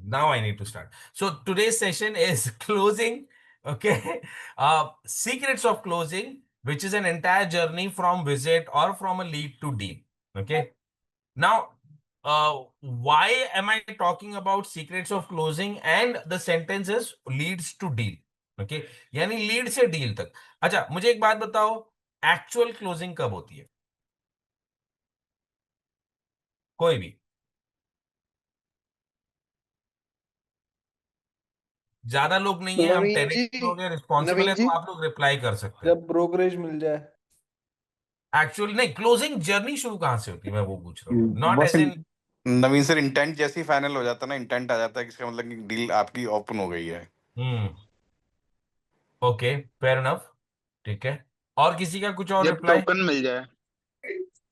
Now I need to start. So today's session is closing. Okay. Secrets of closing, which is an entire journey from visit or from a lead to deal. Okay. Now, why am I talking about secrets of closing and the sentence is leads to deal? Okay. यानी lead से deal तक. अच्छा, मुझे एक बात बताओ, actual closing कब होती है? कोई भी. ज्यादा लोग नहीं है, हम नवीन 10 जी। लोग हैं, रिस्पॉन्सिबल नवीन है, तो जी, आप लोग रिप्लाई कर सकते हैं. जब ब्रोकरेज मिल जाए। एक्चुअली नहीं, क्लोजिंग जर्नी शुरू कहाँ से होती है, मैं वो पूछ रहा हूँ, not bus age in. Naveen sir, intent जैसे ही फाइनल हो जाता है ना, इंटेंट आ जाता है कि इसका मतलब कि डील आपकी ओपन हो गई है। Okay, fair enough. ठीक है. और किसी का कुछ और जब रिप्लाई? टोकन मिल जाए,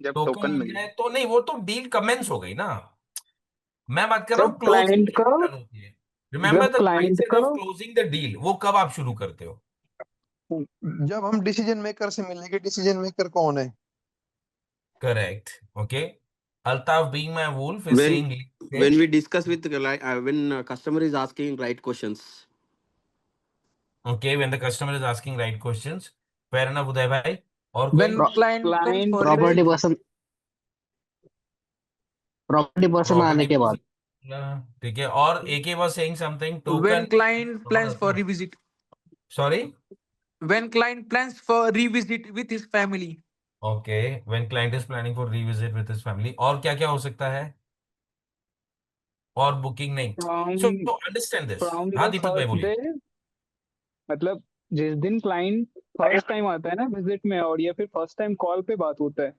जब टोकन टोकन मिल मिल जाए जाए। तो नहीं, वो तो डील कमेंस हो गई ना. मैं बात कर रहा हूँ जब क्लोजिंग क्लाइंट का कैसे होती है. रिमेंबर जब द क्लाइंट माइंडसेट का ऑफ क्लोजिंग द डील, वो कब आप शुरू करते हो? जब हम डिसीजन मेकर से मिलने के, डिसीजन मेकर कौन है? Correct. Okay. Altaf being my wolf is when saying when we discuss with the when customer is asking right questions. Okay, when the customer is asking right questions. Fair enough Uday भाई. और कोई? When client plans client for property revisit. Person property person आने property. के बाद। ठीक है. और AK was saying something, When token. client plans for revisit. Sorry. When client plans for revisit with his family. Okay, when client is planning for revisit with his family. और क्या क्या हो सकता है? और बुकिंग नहीं. From so understand this. From हाँ the दीपक भाई फर्स्ट बोलिए. डे, मतलब जिस दिन क्लाइंट फर्स्ट टाइम आता है ना विजिट में, और या फिर फर्स्ट टाइम कॉल पे बात होता है,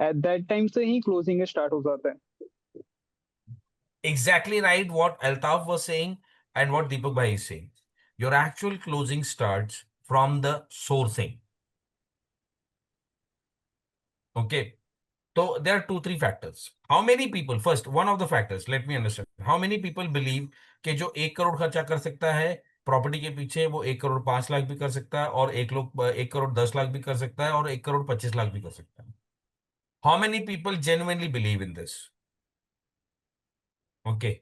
एट दैट टाइम से ही क्लोजिंग स्टार्ट हो जाता है। Exactly right, what Altaf was saying and what Deepak bhai is saying. Your actual closing starts from the sourcing. Okay. So there are 2-3 factors. How many people, first, one of the factors, let me understand. How many people believe कि जो 1 करोड़ खर्चा कर सकता है property के पीछे, वो 1 करोड़ 5 लाख भी कर सकता है, और 1 करोड़ 10 लाख भी कर सकता है, और 1 करोड़ 25 लाख भी कर सकता है? How many people genuinely believe in this? Okay.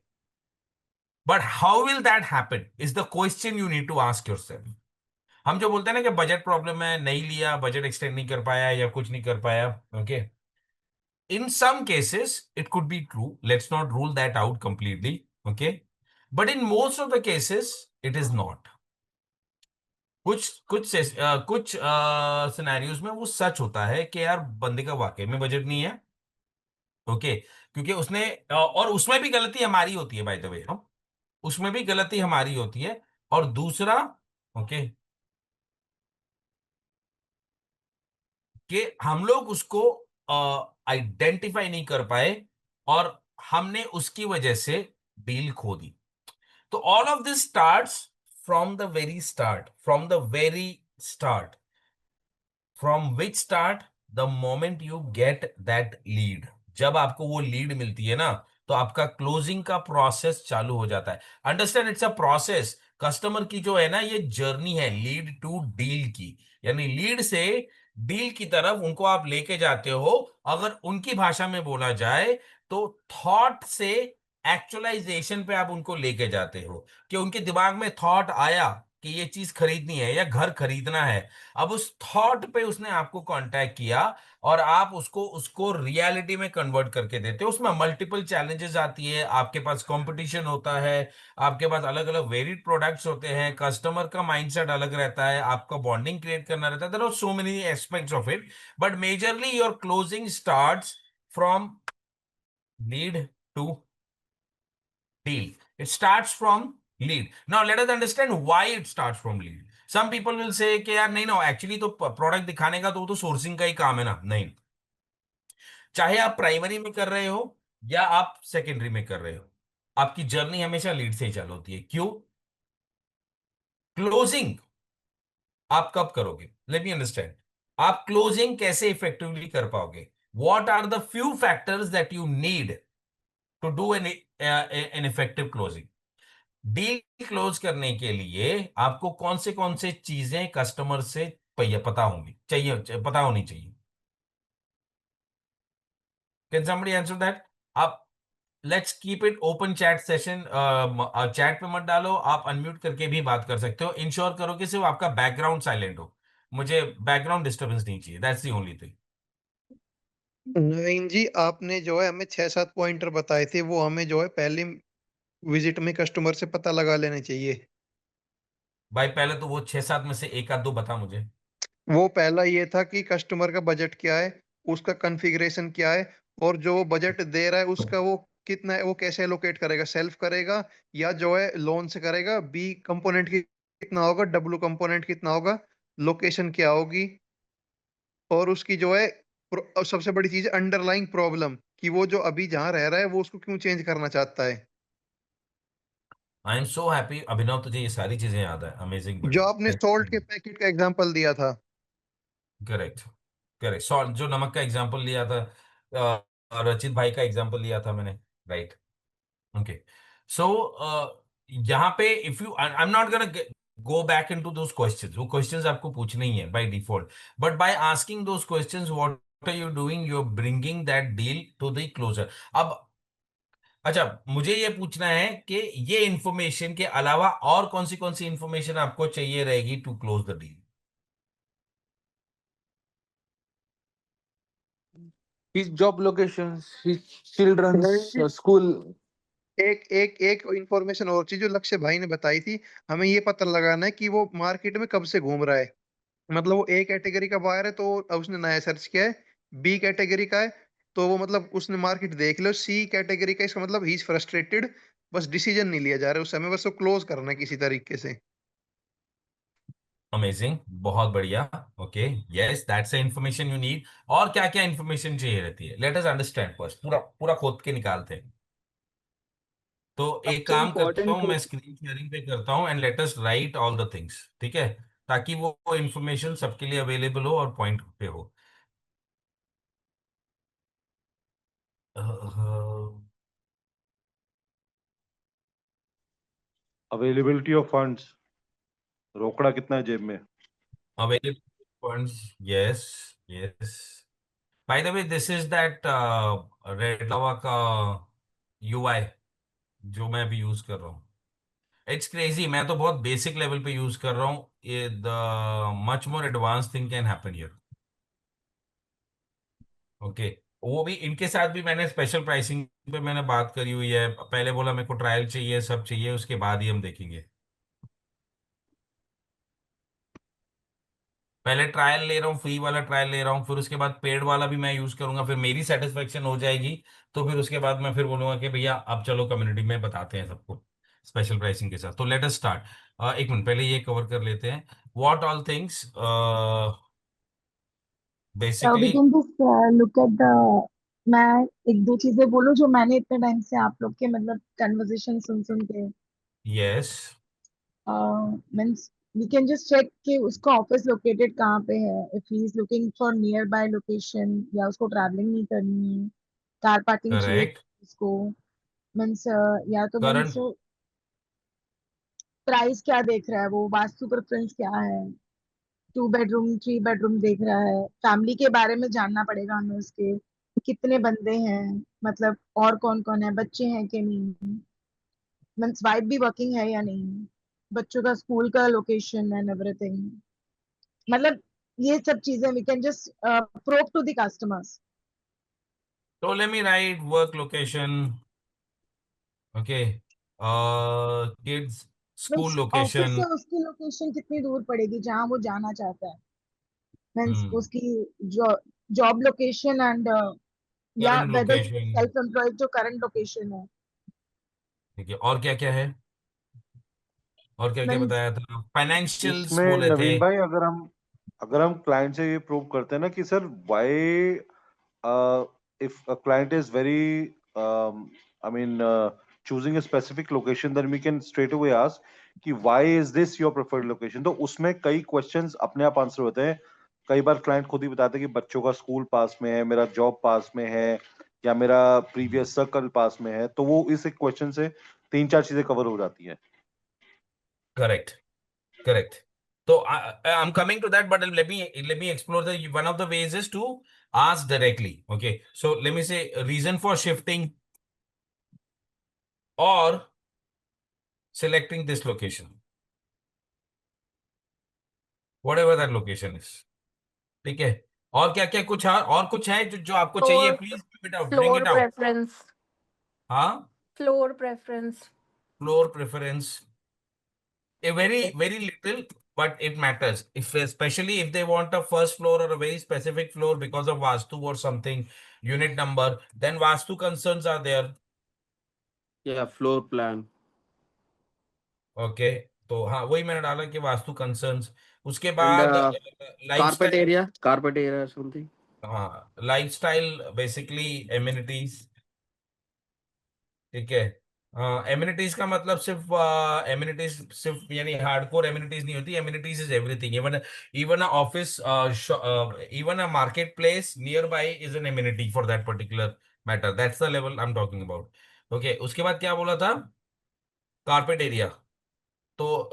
But how will that happen is the question you need to ask yourself. हम जो बोलते हैं ना कि बजट प्रॉब्लम है, नहीं लिया, बजट एक्सटेंड नहीं कर पाया या कुछ नहीं कर पाया. Okay. In some cases, it could be true. Let's not rule that out completely. Okay. But in most of the cases, it is not. कुछ सिनेरियोज में वो सच होता है कि यार बंदे का वाकई में बजट नहीं है. ओके. क्योंकि उसने और उसमें भी गलती हमारी होती है, बाय द वे. उसमें भी गलती हमारी होती है. और दूसरा, ओके, कि हम लोग उसको आइडेंटिफाई नहीं कर पाए और हमने उसकी वजह से डील खो दी. तो all of this starts from the very start, from which start, the moment you get that lead. जब आपको वो लीड मिलती है ना, तो आपका क्लोजिंग का प्रोसेस चालू हो जाता है. Understand, it's a process. Customer की जो है ना, ये जर्नी है लीड टू डील की. यानी लीड से डील की तरफ उनको आप लेके जाते हो. अगर उनकी भाषा में बोला जाए तो थॉट से एक्चुअलाइजेशन पे आप उनको लेके जाते हो, कि उनके दिमाग में थॉट आया कि ये चीज खरीदनी है या घर खरीदना है. अब उस थॉट पे उसने आपको कांटेक्ट किया और आप उसको उसको रियलिटी में कन्वर्ट करके देते हो. उसमें मल्टीपल चैलेंजेस आती है, आपके पास कंपटीशन होता है, आपके पास अलग अलग वेरिड प्रोडक्ट्स होते हैं, कस्टमर का माइंडसेट अलग रहता है, आपका बॉन्डिंग क्रिएट करना रहता है. There are so many aspects of it. But majorly your closing starts from lead to deal. It starts from lead. Now let us understand why it starts from lead. Some people will say कि यार नहीं ना, actually तो product दिखाने का तो sourcing का ही काम है ना. नहीं, चाहे आप प्राइमरी में कर रहे हो या आप सेकेंडरी में कर रहे हो, आपकी जर्नी हमेशा लीड से ही चालू होती है. क्यों? क्लोजिंग आप कब करोगे? Let me understand. आप क्लोजिंग कैसे इफेक्टिवली कर पाओगे? What are the few factors that you need to do an effective closing? Deal close करने के लिए आपको कौन से चीजें कस्टमर से पता होंगी, पता होनी चाहिए. Can somebody answer that? आप let's keep it open chat session. Chat पे मत डालो, आप अनम्यूट करके भी बात कर सकते हो। इंश्योर करो कि सिर्फ आपका बैकग्राउंड साइलेंट हो, मुझे बैकग्राउंड डिस्टरबेंस नहीं चाहिए, दैट्स द ओनली थिंग। नवीन जी, आपने जो है हमें 6-7 पॉइंटर बताए थे, वो हमें जो है पहली विजिट में कस्टमर से पता लगा लेने चाहिए। भाई पहले तो वो 6-7 में से एक आध दो बता मुझे। वो पहला ये था कि कस्टमर का बजट क्या है, उसका कॉन्फ़िगरेशन क्या है, और जो वो बजट दे रहा है उसका वो कितना है, वो कैसे एलोकेट करेगा, सेल्फ करेगा या जो है लोन से करेगा, बी कंपोनेंट कितना होगा, डब्ल्यू कंपोनेंट कितना होगा, लोकेशन क्या होगी, और उसकी जो है सबसे बड़ी चीज अंडरलाइंग प्रॉब्लम, कि वो जो अभी जहाँ रह रहा है वो उसको क्यों चेंज करना चाहता है। आई एम सो हैप्पी अभिनव, तुझे ये सारी चीजें याद है, अमेजिंग बड़ी। जो आपने सॉल्ट के पैकेट का एग्जांपल दिया था। Correct, correct. सॉल्ट, जो नमक का एग्जांपल लिया था, रचित भाई का एग्जांपल लिया था मैंने, राइट। ओके, सो यहाँ पे if you, I am not gonna go back into those questions, वो क्वेश्चंस आपको पूछने ही है by default, but by asking those questions what are you doing, you are bringing that deal to the closure. अब अच्छा, मुझे ये पूछना है कि ये इंफॉर्मेशन के अलावा और कौन सी इंफॉर्मेशन आपको चाहिए रहेगी to close the deal. His job locations, his children's Naveen ji, school. एक एक एक इंफॉर्मेशन और चीज जो लक्ष्य भाई ने बताई थी, हमें ये पता लगाना है कि वो मार्केट में कब से घूम रहा है। मतलब वो ए कैटेगरी का बायर है तो उसने नया सर्च किया है, बी कैटेगरी का है तो वो मतलब उसने मार्केट देख लो, सी कैटेगरी का, इसका मतलब ही इज फ्रस्ट्रेटेड, बस डिसीजन नहीं लिया जा रहा है उस समय, बस वो क्लोज करना है किसी तरीके से। अमेजिंग, बहुत बढ़िया। Okay, yes, that's the information you need. और क्या क्या इंफॉर्मेशन चाहिए रहती है, लेट अस अंडरस्टैंड फर्स्ट, पूरा पूरा खोद के निकालते हैं। तो एक सबसे काम करता इम्पोर्टेंट हूँ, मैं स्क्रीन शेयरिंग पे करता हूँ, and let us right all the things, ठीक है, ताकि वो इंफॉर्मेशन सबके लिए अवेलेबल हो और पॉइंट पे हो। अवेलेबिलिटी ऑफ फंड्स, रोकड़ा कितना है जेब में। Available funds, yes, yes. By the way, this is that red lava का यूआई जो मैं अभी यूज कर रहा हूँ। इट्स क्रेजी, मैं तो बहुत बेसिक लेवल पे यूज कर रहा हूँ, ये the much more advance thing can happen here. Okay, वो भी इनके साथ भी मैंने स्पेशल प्राइसिंग पे मैंने बात करी हुई है, पहले बोला मेरे को ट्रायल चाहिए, सब चाहिए, उसके बाद ही हम देखेंगे। पहले ट्रायल ले रहा हूँ, फ्री वाला ट्रायल ले रहा हूँ, फिर उसके बाद पेड वाला भी मैं यूज करूंगा, फिर मेरी सेटिस्फेक्शन हो जाएगी, तो फिर उसके बाद मैं फिर बोलूंगा कि भैया अब चलो कम्युनिटी में बताते हैं सबको स्पेशल प्राइसिंग के साथ। तो लेट अस स्टार्ट। एक मिनट, पहले ये कवर कर लेते हैं, what all things We basically. can just look at the, मैं एक दो चीजें बोलूं जो मैंने इतने टाइम से आप लोग के मतलब कन्वर्सेशन सुन सुन के, yes, means we can just check कि उसका ऑफिस लोकेटेड कहाँ पे है, if he is looking for nearby location, या उसको ट्रैवलिंग नहीं करनी है, कार पार्किंग चाहिए करेक्ट, उसको, मीन्स या तो मीन्स करंट, प्राइस क्या देख रहा है, वो वास्तु प्रेफरेंस क्या है, 2 बेडरूम 3 बेडरूम देख रहा है, फैमिली के बारे में जानना पड़ेगा हमें, उसके कितने बंदे हैं, मतलब और कौन कौन है, बच्चे हैं कि नहीं, मीन्स वाइफ भी वर्किंग है या नहीं, बच्चों का स्कूल का लोकेशन एंड एवरीथिंग, मतलब ये सब चीजें we can just probe to the customers. तो let me write work location, okay, kids school means office location, से उसकी लोकेशन कितनी दूर पड़ेगी जहाँ वो जाना चाहता है, मीन्स उसकी जॉब लोकेशन एंड या current weather location, self employed जो करंट लोकेशन है, ठीक है, और क्या क्या है, और क्या क्या मीन्स बताया था, फाइनेंशियल्स इसमें बोले थे। नवीन भाई, अगर हम क्लाइंट से ये प्रूव करते हैं ना कि sir why, if a client is very, I mean, choosing a specific location, then we can straight away ask कि why is this your preferred location। तो उसमें कई questions अपने आप आंसर होते हैं। कई बार क्लाइंट खुद ही बताते हैं कि बच्चों का स्कूल पास में है, मेरा जॉब पास में है, या मेरा प्रीवियस सर्कल पास में है, तो वो इस एक क्वेश्चन से 3-4 चीजें कवर हो जाती हैं। Correct, correct. तो I am coming to that, but let me explore the one of the ways is to ask directly, okay, so let me say reason for shifting, or selecting this location, whatever that location is. ठीक है, और क्या क्या कुछ और कुछ है जो आपको चाहिए, Floor, please bring it out, bring floor it out. preference, हाँ, floor preference. Floor preference, a very little, but it matters, if especially if they want a first floor or a very specific floor because of vastu or something, unit number, then vastu concerns are there. Yeah, floor plan. Okay, तो हाँ वही मैंने डाला कि vastu concerns. उसके And बाद carpet lifestyle. area or something. हाँ, lifestyle basically amenities. ठीक है, एमिनिटीज का मतलब सिर्फ एमिनिटीज सिर्फ यानी हार्डकोर एमिनिटीज नहीं होती. Amenities is everything, even even a office, even a market place near by is an amenity for that particular matter. That's the level I am talking about. Okay, उसके बाद क्या बोला था, carpet area. तो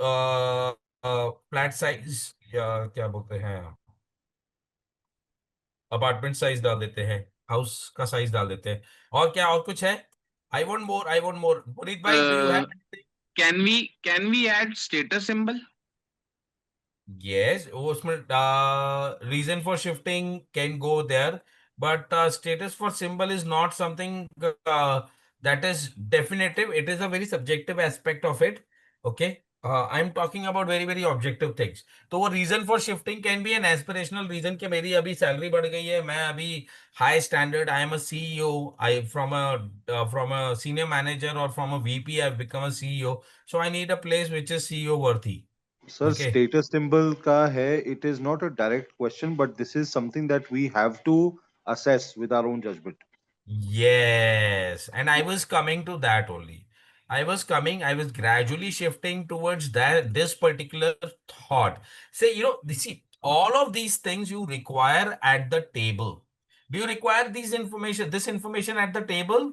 flat size या क्या बोलते हैं, अपार्टमेंट साइज डाल देते हैं, हाउस का साइज डाल देते हैं. और क्या और कुछ है? I want more, I want more. Puneet भाई, do you Uh, have? can we add status symbol? Yes, उसमें reason for shifting can go there, but status for symbol is not something that is definitive. It is a very subjective aspect of it. Okay, I'm talking about very objective things. तो वो reason for shifting can be an aspirational reason कि मेरी अभी salary बढ़ गई है, मैं अभी high standard, I am a CEO, I from a senior manager or from a VP I've become a CEO, so I need a place which is CEO worthy. Sir Okay. Status symbol का है, it is not a direct question but this is something that we have to assess with our own judgment. Yes, and I was coming to that only. I was gradually shifting towards that this particular thought. Say, see, all of these things you require at the table. Do you require this information at the table?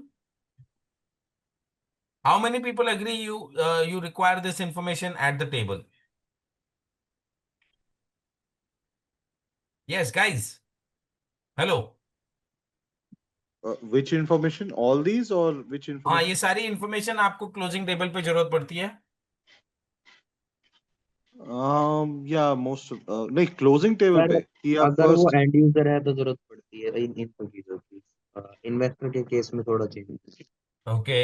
How many people agree you require this information at the table? Yes, guys. Hello. Which information? All these or which हाँ, information? ये सारी information आपको closing table पे जरूरत पड़ती है. Yeah, most of, नहीं closing table sir पे कि आप अगर वो फर्स्ट. एंड यूजर है तो जरूरत पड़ती है इन इन सब चीजों की. इन्वेस्टर के केस में थोड़ा चेंज. ओके,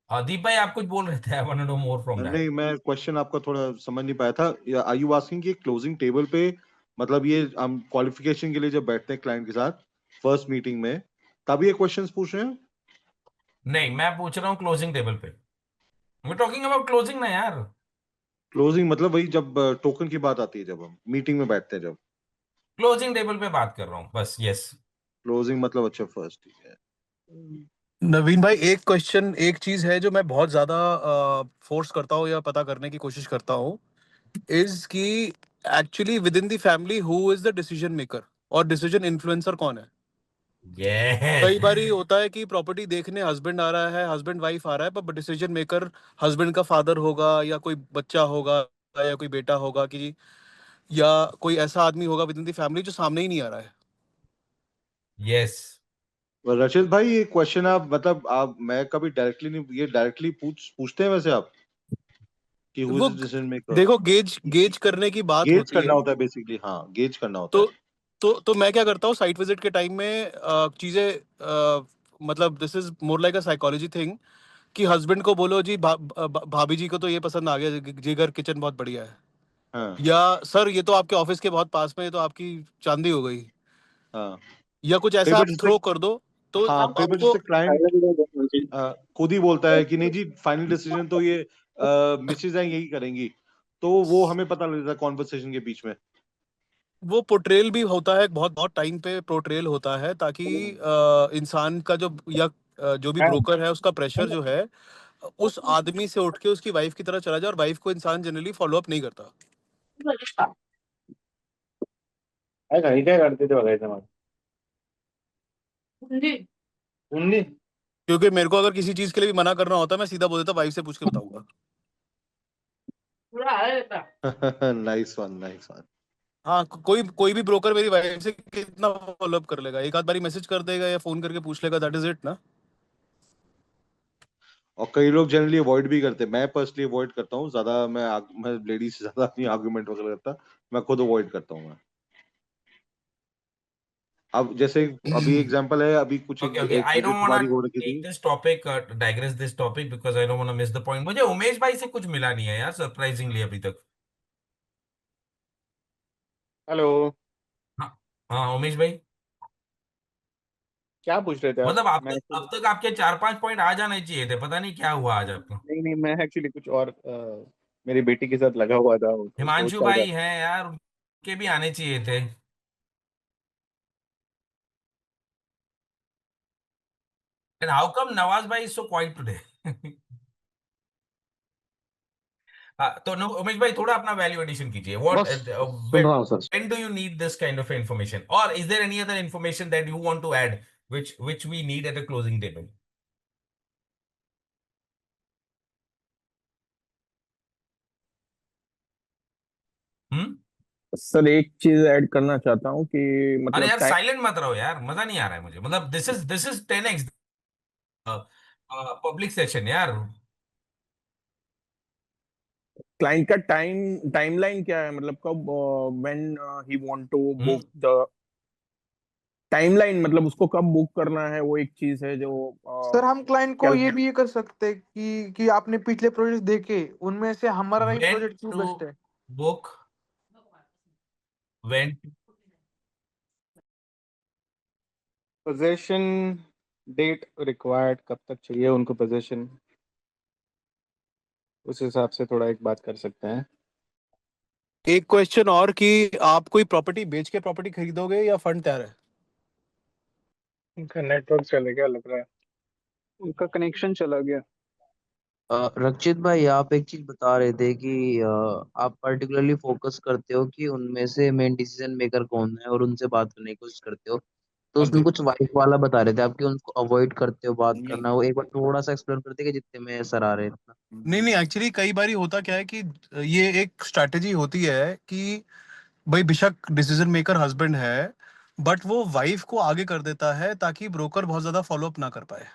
दीप भाई आप कुछ बोल रहे थे. I want to know more from that. नहीं, मैं क्वेश्चन आपका थोड़ा समझ नहीं पाया था. आर यू आस्किंग कि क्लोजिंग टेबल पे मतलब ये हम क्वालिफिकेशन के लिए जब बैठते हैं क्लाइंट के साथ फर्स्ट मीटिंग में, तब ये क्वेश्चंस पूछ रहे हैं? नहीं, मैं पूछ रहा हूँ क्लोजिंग टेबल पे. वी टॉकिंग अबाउट क्लोजिंग ना यार. क्लोजिंग मतलब वही जब टोकन की बात आती है, जब हम मीटिंग में बैठते हैं, जब क्लोजिंग टेबल पे बात कर रहा हूँ बस. यस. क्लोजिंग मतलब अच्छा फर्स्ट. ठीक है. नवीन भाई, एक क्वेश्चन, एक चीज है जो मैं बहुत ज्यादा फोर्स करता हूँ या पता करने की कोशिश करता हूँ, इज कि actually with in the family who is the decision maker और डिसीजन इन्फ्लुएंसर कौन है. कई बार ये होता है कि प्रॉपर्टी देखने हस्बैंड आ रहा है, हस्बैंड वाइफ आ रहा है, पर डिसीजन मेकर हस्बैंड का फादर होगा या कोई बच्चा होगा या कोई बेटा होगा कि या कोई ऐसा आदमी होगा विद इन द फैमिली जो सामने ही नहीं आ रहा है. यस. रचित भाई, ये क्वेश्चन आप मतलब आप मैं कभी डायरेक्टली नहीं, ये डायरेक्टली पूछते हैं वैसे आप कि हु वो इज डिसीजन मेकर? देखो, गेज करने की बात गेज होती करना है. होता है बेसिकली. हाँ, गेज करना होता है. तो मैं क्या करता हूँ साइट विजिट के टाइम में, मतलब this is more like a psychology thing कि हस्बैंड को बोलो जी भाभी जी को तो ये पसंद आ गया, जिगर किचन बहुत बढ़िया है. हाँ. या सर ये तो आपके ऑफिस के बहुत पास में है, तो आपकी चांदी हो गई. हाँ. या कुछ कई ऐसा बार आप जैसे थ्रो कर दो तो हाँ, कई बार आपको जैसे क्लाइंट खुद ही बोलता है कि नहीं जी, फाइनल डिसीजन तो ये मिसेज है यही करेंगी, तो वो हमें पता लग जाता है कॉन्वर्सेशन के बीच में. वो पोर्ट्रेल भी होता है, बहुत बहुत टाइम पे पोर्ट्रेल होता है ताकि इंसान का जो या जो भी ब्रोकर है उसका प्रेशर जो है उस आदमी से उठ के उसकी वाइफ की तरह चला जाए, और वाइफ को इंसान जनरली फॉलो अप नहीं करता. क्योंकि मेरे को अगर किसी चीज के लिए भी मना करना होता है मैं सीधा बोल देता वाइफ से पूछ के बताऊंगा. Nice one, nice one. हाँ, कोई भी ब्रोकर मेरी वाइफ से कितना फॉलो अप कर लेगा, एक आध बारी मैसेज कर देगा या फोन करके पूछ लेगा, दैट इज इट ना. और कई लोग जनरली अवॉइड भी करते हैं, मैं पर्सनली अवॉइड करता हूँ ज्यादा, मैं लेडीज से ज्यादा अपनी आर्गुमेंट वगैरह करता, मैं खुद अवॉइड करता हूँ मैं। अब जैसे अभी एग्जांपल है, अभी कुछ Okay, एक, okay. एक I विजिट don't हमारी wanna हो रखी take थी। this topic, digress this topic because I don't wanna miss the point. मुझे उमेश भाई से कुछ मिला नहीं है यार, सरप्राइजिंगली अभी तक। हेलो। हाँ, हाँ उमेश भाई, क्या पूछ रहे थे आप? मतलब आप मैं तक अब actually- तक आपके 4-5 पॉइंट आ जाने चाहिए थे, पता नहीं क्या हुआ आज आपको। नहीं नहीं, मैं एक्चुअली कुछ और मेरी बेटी के साथ लगा हुआ था, उसको हिमांशु चल रहा भाई हैं यार, उनके भी आने चाहिए थे। And how come नवाज भाई is so quiet today? तो उमेश भाई थोड़ा अपना वैल्यू एडिशन कीजिए। बस सुन रहा हूँ sir. when do you need this kind of information, or is there any other information that you want to add which we need at a closing table? Sir एक चीज ऐड करना चाहता हूँ कि अरे मतलब यार टाइम साइलेंट मत रहो यार, मजा नहीं आ रहा है मुझे, मतलब this is 10x public session यार। क्लाइंट का टाइमलाइन क्या है, मतलब कब when he want to book the timeline, मतलब उसको कब बुक करना है, वो एक चीज है जो सर हम क्लाइंट को ये कैलकुलेट। भी ये कर सकते हैं कि आपने पिछले प्रोजेक्ट देखे, उनमें से हमारा ही when प्रोजेक्ट क्यों to बेस्ट है। book, when possession date required, कब तक चाहिए उनको पोजेशन, उस हिसाब से थोड़ा एक बात कर सकते हैं। एक क्वेश्चन और कि आप कोई प्रॉपर्टी बेच के प्रॉपर्टी खरीदोगे या फंड तैयार है? उनका नेटवर्क चलेगा लग रहा है, उनका कनेक्शन चला गया। रक्षित भाई, आप एक चीज बता रहे थे कि आप पर्टिकुलरली फोकस करते हो कि उनमें से मेन डिसीजन मेकर कौन है और उनसे बात करने की कोशिश करते हो, तो उसमें कुछ वाइफ वाला बता रहे थे आप कि उनको अवॉइड करते हो बात करना, वो एक बार थोड़ा सा एक्सप्लेन करते कि जितने में सर आ रहे हैं। नहीं नहीं, एक्चुअली कई बारी होता क्या है कि ये एक स्ट्रैटेजी होती है कि भाई बेशक डिसीजन मेकर हस्बैंड है, बट वो वाइफ को आगे कर देता है ताकि ब्रोकर बहुत ज्यादा फॉलो अप ना कर पाए।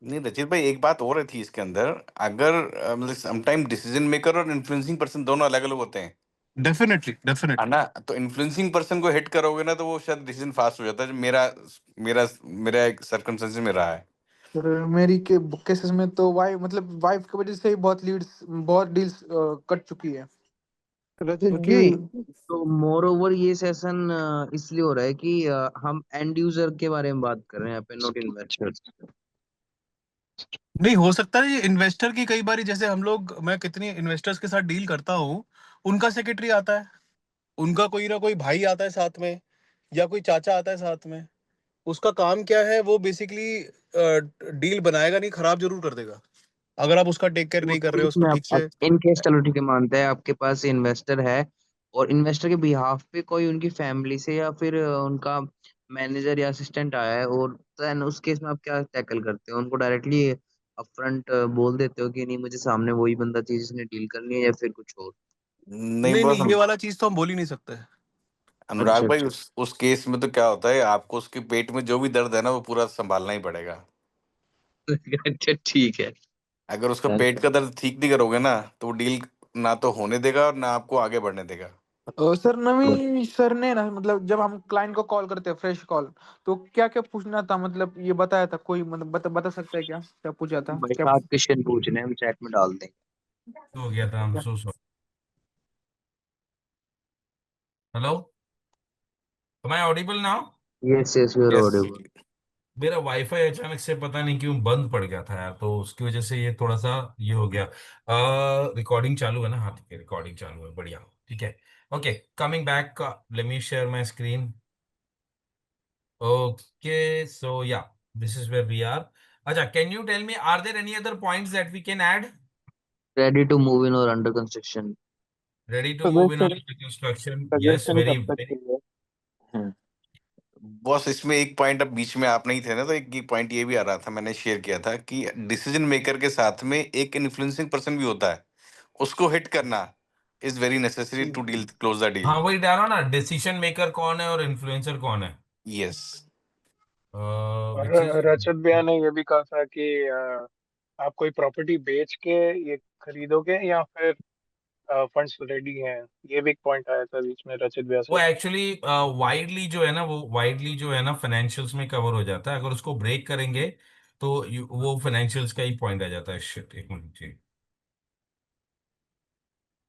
नहीं रचित भाई, एक बात हो रही थी इसके अंदर, अगर मतलब समटाइम डिसीजन मेकर और इन्फ्लुएंसिंग पर्सन दोनों अलग अलग होते हैं, डेफिनेटली है डेफिनेटली। ना? तो इन्फ्लुएंसिंग पर्सन को हिट करोगे ना, तो वो शायद डिसीजन फास्ट हो जाता है, जो मेरा मेरा मेरा एक सर्कमस्टेंसेस में रहा है। सर मेरी के केसेस में तो वाइफ की वजह से ही बहुत डील्स कट चुकी है। रचित क्योंकि जी, तो मोर ओवर ये सेशन इसलिए हो रहा है कि हम एंड यूजर के बारे में बात कर रहे हैं यहाँ पे, नॉट इन्वेस्टर्स। नहीं हो सकता है ये इन्वेस्टर की, कई बारी जैसे हम लोग, मैं कितनी इन्वेस्टर्स के साथ डील करता हूँ, उनका सेक्रेटरी आता है, उनका कोई ना कोई भाई आता है साथ में, या कोई चाचा आता है साथ में। उसका काम क्या है, वो बेसिकली डील बनाएगा नहीं, खराब जरूर कर देगा अगर आप उसका टेक केयर वो नहीं कर तो रहे हो उसको इसमें ठीक से। इन केस चलो ठीक है, मानते हैं आपके पास इन्वेस्टर है और इन्वेस्टर के बिहाफ पे कोई उनकी फैमिली से या फिर उनका मैनेजर या असिस्टेंट आया है, और देन उस केस में आप क्या टैकल करते हो? उनको डायरेक्टली अपफ्रंट बोल देते हो कि नहीं मुझे सामने वही बंदा चाहिए जिसने डील करनी है, या फिर कुछ और? नहीं नहीं बस नहीं, ये वाला चीज तो हम बोल ही नहीं सकते। अनुराग अच्छा भाई, अच्छा। उस केस में तो क्या होता है, आपको उसके पेट में जो भी दर्द है ना, वो पूरा संभालना ही पड़ेगा। अच्छा ठीक है। अगर उसका पेट का दर्द ठीक नहीं करोगे ना, तो वो डील ना तो होने देगा और ना आपको आगे बढ़ने देगा। सर नवीन सर ने ना, मतलब जब हम क्लाइंट को कॉल करते हैं फ्रेश कॉल, तो क्या क्या पूछना था, मतलब ये बताया था कोई, मतलब बता सकता है क्या क्या पूछा था भाई क्या? 7 क्वेश्चन पूछने हैं, हम चैट में डाल देंगे। हो गया था, I'm so sorry. हेलो, am I audible now? Yes yes, you are yes. Audible. मेरा वाईफाई अचानक से पता नहीं क्यों बंद पड़ गया था यार, तो उसकी वजह से ये थोड़ा सा ये हो गया। रिकॉर्डिंग चालू है ना? हाँ ठीक है, रिकॉर्डिंग चालू है, बढ़िया, ठीक है। Okay, coming back, let me share my screen. Okay, so yeah, this is where we are. अच्छा, can you tell me, are there any other points that we can add? Ready to move in और under construction. Ready to move in suggestion on construction, yes, suggestion very कब तक very. चाहिए? Boss, इसमें एक point, अब बीच में आप नहीं थे ना, तो एक पॉइंट ये भी आ रहा था, मैंने शेयर किया था कि डिसीजन मेकर के साथ में एक इन्फ्लुएंसिंग पर्सन भी होता है, उसको हिट करना is very necessary to deal close the deal. हाँ वही डालो ना, डिसीजन मेकर कौन है और इन्फ्लुएंसर कौन है। यस। और विच इज रजत भैया ने ये भी कहा था कि आप कोई प्रॉपर्टी बेच के ये खरीदोगे या फिर फंड्स रेडी हैं। ये भी एक पॉइंट आया था बीच में रजत भैया वो से। एक्चुअली वाइडली जो है ना, वो वाइडली जो है ना फाइनेंशियल्स में कवर हो जाता है। अगर उसको ब्रेक करेंगे तो वो फाइनेंशियल्स का ही पॉइंट आ जाता है। शिट, एक मिनट जी।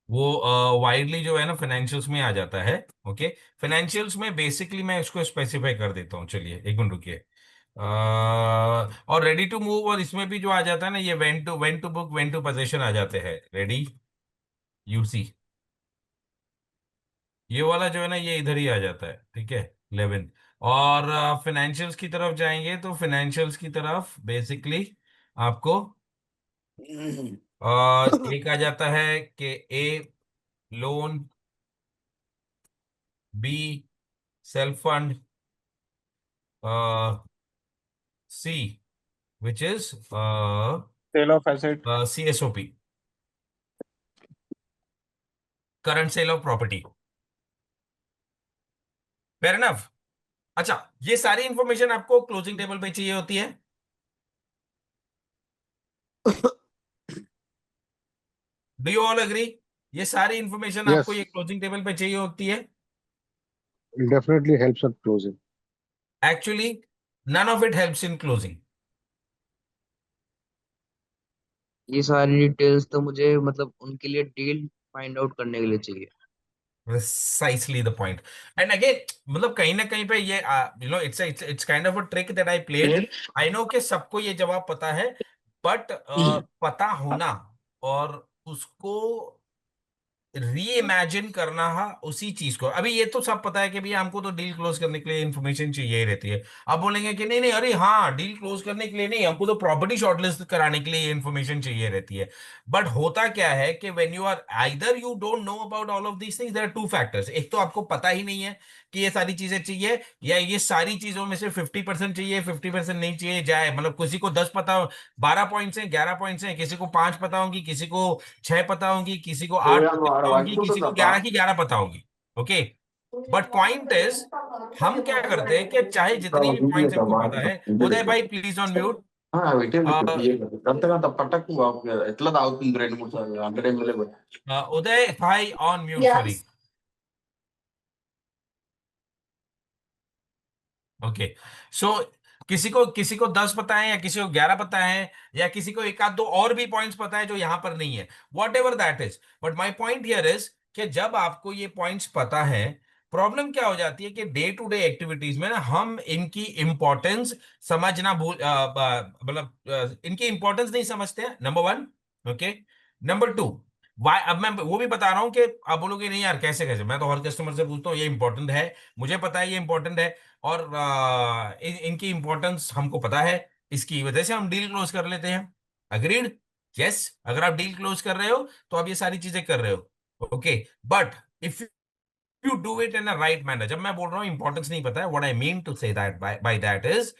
वो वाइडली जो है ना फाइनेंशियल्स में आ जाता है। ओके, फाइनेंशियल्स में बेसिकली मैं इसको स्पेसिफाई कर देता हूँ। चलिए एक मिनट रुकिए। और रेडी टू मूव, और इसमें भी जो आ जाता है ना, ये when to book, when to possession आ जाते हैं। रेडी, यू सी, ये वाला जो है ना, ये इधर ही आ जाता है। ठीक है, 11। और फाइनेंशियल्स की तरफ जाएंगे तो फाइनेंशियल्स की तरफ बेसिकली आपको एक आ जाता है कि A loan, B self fund, C which is sale of asset. C S O P, current sale of property. Fair enough. अच्छा, ये सारी इंफॉर्मेशन आपको क्लोजिंग टेबल पे चाहिए होती है। Do you all agree? ये सारी इंफॉर्मेशन आपको ये Yes, क्लोजिंग टेबल पे चाहिए होती है। it definitely helps at closing. Actually none of it helps in closing. ये सारी डिटेल्स तो मुझे मतलब उनके लिए डील फाइंड आउट करने के लिए चाहिए। Precisely the point. And again, मतलब कहीं ना कहीं पे ये it's kind of a trick that I played. I know कि सबको ये जवाब पता है, बट पता होना और उसको री इमेजिन करना, हाँ, उसी चीज को। अभी ये तो सब पता है कि भैया हमको तो डील क्लोज करने के लिए इन्फॉर्मेशन चाहिए ही रहती है। अब बोलेंगे कि नहीं नहीं, अरे हाँ, डील क्लोज करने के लिए नहीं, हमको तो प्रॉपर्टी शॉर्टलिस्ट कराने के लिए इन्फॉर्मेशन चाहिए रहती है। बट होता क्या है कि when you are either you don't know about all of these things, there are two factors. एक तो आपको पता ही नहीं है कि ये सारी चीजें चाहिए, या ये सारी चीजों में से 50% चाहिए, 50% नहीं चाहिए जाए। मतलब किसी को 10 पता, 12 पॉइंट्स हैं, 11 पॉइंट्स हैं, किसी को 5 पता होंगी, किसी को 6 पता होंगी, किसी को 8 पता होंगी, किसी को 11 की 11 पता होंगी। ओके, बट पॉइंट इज, हम क्या करते हैं कि चाहे जितनी भी पॉइंट्स हमको पता है। उदय भाई प्लीज ऑन म्यूट। उदय भाई on mute, sorry. Okay, so किसी को 10 पता है, या किसी को 11 पता है, या किसी को एक आध दो और भी पॉइंट्स पता है जो यहां पर नहीं है। What ever that is, but my point here is कि जब आपको ये पॉइंट्स पता है, प्रॉब्लम क्या हो जाती है कि डे टू डे एक्टिविटीज में ना हम इनकी इंपॉर्टेंस समझना भूल मतलब इनकी इंपॉर्टेंस नहीं समझते हैं, number one. Okay, number two, why, अब मैं वो भी बता रहा हूं कि आप बोलोगे नहीं यार, कैसे कैसे, मैं तो हर कस्टमर से पूछता हूँ, ये इंपॉर्टेंट है, मुझे पता है ये इंपॉर्टेंट है, और इनकी इंपॉर्टेंस हमको पता है, इसकी वजह से हम डील क्लोज कर लेते हैं। अग्रीड? यस, अगर आप डील क्लोज कर रहे हो तो आप ये सारी चीजें कर रहे हो। Okay, but if you do it in a right manner, जब मैं बोल रहा हूं इंपॉर्टेंस नहीं पता है, what I mean to say that by that is,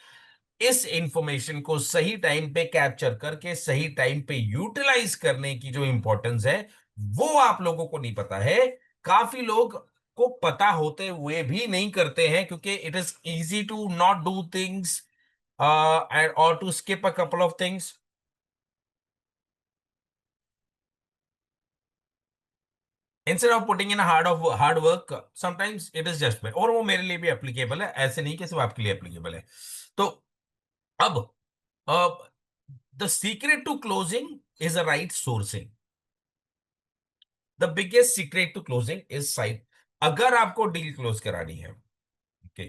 इस इंफॉर्मेशन को सही टाइम पे कैप्चर करके सही टाइम पे यूटिलाइज करने की जो इंपॉर्टेंस है, वो आप लोगों को नहीं पता है। काफी लोग को पता होते हुए भी नहीं करते हैं, क्योंकि it is easy to not do things और to skip a couple of things. Instead of putting in hard work, sometimes it is just, और वो मेरे लिए भी एप्लीकेबल है, ऐसे नहीं कि सिर्फ आपके लिए एप्लीकेबल है। तो अब the secret to closing is a right sourcing. The biggest secret to closing is site. अगर आपको डील क्लोज करानी है, okay,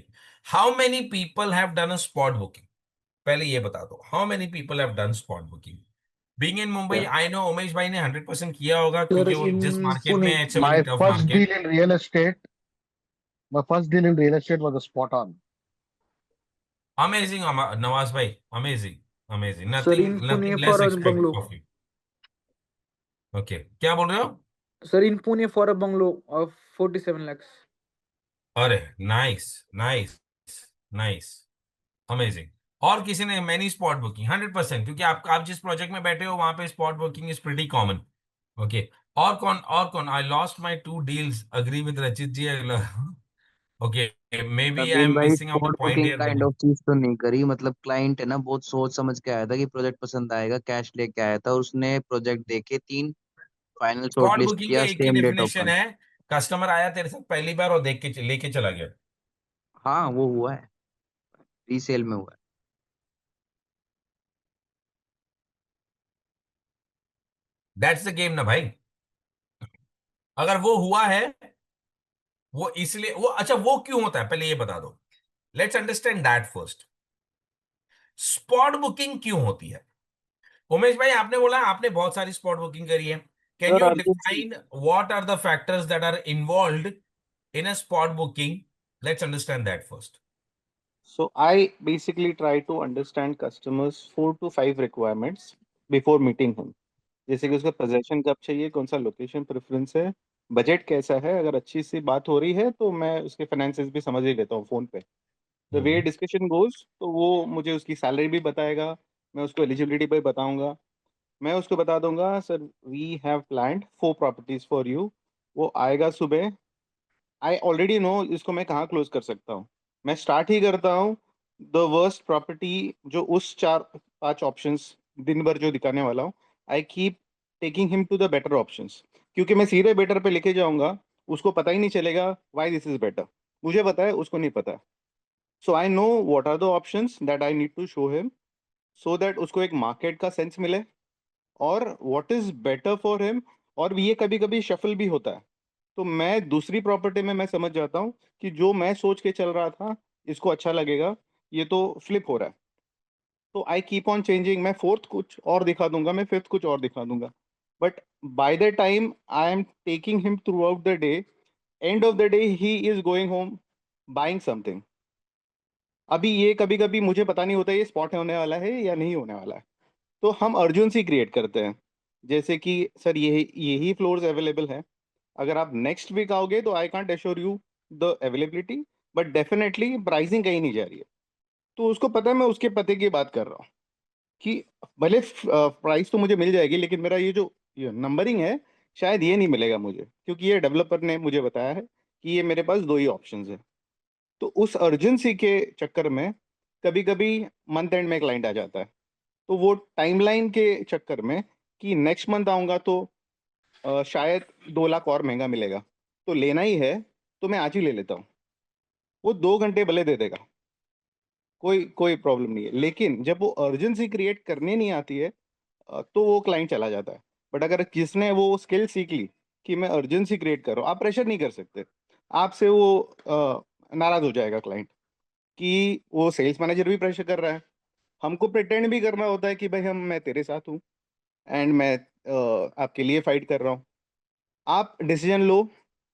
how many people have done a spot booking? पहले ये बता दो, how many people have done spot booking? Being in Mumbai, I know Umesh भाई ने 100% किया होगा, Sir, क्योंकि वो जिस in मार्केट में Pune, है, it's a very tough market. my first deal in real estate was a spot on. Amazing Nawaz भाई, amazing, amazing, sir nothing in Pune nothing less for a expect bungalow. Of you. Okay, क्या बोल रहे हो? Sir in Pune for a bungalow of 47 lakhs। अरे nice, nice, nice, amazing. और किसी ने many spot booking? 100%, क्योंकि आप जिस प्रोजेक्ट में बैठे हो वहां पे spot booking is pretty common. Okay, और कौन? I lost my 2 deals, agree with Rachit ji. Okay, maybe I Naveen am भाई missing out a spot point booking here. Kind of चीज तो नहीं करी, मतलब क्लाइंट है ना बहुत सोच समझ के आया था कि प्रोजेक्ट पसंद आएगा, कैश लेके आया था और उसने प्रोजेक्ट देके 3 फाइनल स्पॉट शॉर्टलिस्ट बुकिंग का किया, एक ही सेम डेट डेफिनेशन ओपन। है, कस्टमर आया तेरे साथ पहली बार और देख के लेके चला गया। हाँ वो हुआ है, रीसेल में हुआ है। दैट्स द गेम ना भाई। अगर वो हुआ है, वो इसलिए वो, अच्छा वो क्यों होता है पहले ये बता दो। Let's understand that first. Spot booking क्यों होती है? उमेश भाई आपने बोला आपने बहुत सारी स्पॉट बुकिंग करी है। Can sir you urgency define what are the factors that are involved in a spot booking? Let's understand that first. So I basically try to understand customers 4 to 5 requirements before meeting him. जैसे कि उसका possession कब चाहिए, कौन सा location preference है, budget कैसा है। अगर अच्छी सी बात हो रही है तो मैं उसके फाइनेंसेस भी समझ ही लेता हूँ फोन पे। द वे डिस्कशन गोज तो वो मुझे उसकी सैलरी भी बताएगा, मैं उसको एलिजिबिलिटी भी बताऊंगा। मैं उसको बता दूंगा sir we have planned 4 properties for you. वो आएगा सुबह। आई ऑलरेडी नो इसको मैं कहाँ क्लोज कर सकता हूँ। मैं स्टार्ट ही करता हूँ द वर्स्ट प्रॉपर्टी, जो उस 4-5 ऑप्शंस दिन भर जो दिखाने वाला हूँ। I keep taking him to the better options, क्योंकि मैं सीधे बेटर पे लेके जाऊंगा, उसको पता ही नहीं चलेगा वाई दिस इज बेटर। मुझे पता है, उसको नहीं पता। So I know what are the options that I need to show him, so that उसको एक मार्केट का सेंस मिले और what is better for him. और ये कभी कभी शफल भी होता है, तो मैं दूसरी प्रॉपर्टी में मैं समझ जाता हूँ कि जो मैं सोच के चल रहा था इसको अच्छा लगेगा, ये तो फ्लिप हो रहा है। तो आई कीप ऑन चेंजिंग। मैं फोर्थ कुछ और दिखा दूंगा, मैं फिफ्थ कुछ और दिखा दूंगा, but by the time I am taking him through out the day, end of the day he is going home buying something. अभी ये कभी कभी मुझे पता नहीं होता ये स्पॉट होने वाला है या नहीं होने वाला है, तो हम अर्जेंसी क्रिएट करते हैं। जैसे कि सर यही फ्लोर्स अवेलेबल है, अगर आप नेक्स्ट वीक आओगे तो I can't assure you the availability, but definitely pricing कहीं नहीं जा रही है। तो उसको पता है मैं उसके पते की बात कर रहा हूँ कि भले प्राइस तो मुझे मिल जाएगी, लेकिन मेरा ये नंबरिंग है शायद ये नहीं मिलेगा मुझे, क्योंकि ये डेवलपर ने मुझे बताया है कि ये मेरे पास 2 ही ऑप्शंस है। तो उस अर्जेंसी के चक्कर में कभी कभी मंथ एंड में क्लाइंट आ जाता है, तो वो टाइमलाइन के चक्कर में कि नेक्स्ट मंथ आऊँगा तो शायद 2 लाख और महंगा मिलेगा, तो लेना ही है तो मैं आज ही ले लेता हूँ। वो 2 घंटे भले दे देगा, कोई कोई प्रॉब्लम नहीं है, लेकिन जब वो अर्जेंसी क्रिएट करने नहीं आती है तो वो क्लाइंट चला जाता है। बट अगर जिसने वो स्किल सीख ली कि मैं अर्जेंसी क्रिएट कर रहा हूँ, आप प्रेशर नहीं कर सकते, आपसे वो नाराज हो जाएगा क्लाइंट कि वो सेल्स मैनेजर भी प्रेशर कर रहा है। हमको प्रिटेंड भी करना होता है कि भाई मैं तेरे साथ हूँ एंड मैं आपके लिए फाइट कर रहा हूँ। आप डिसीजन लो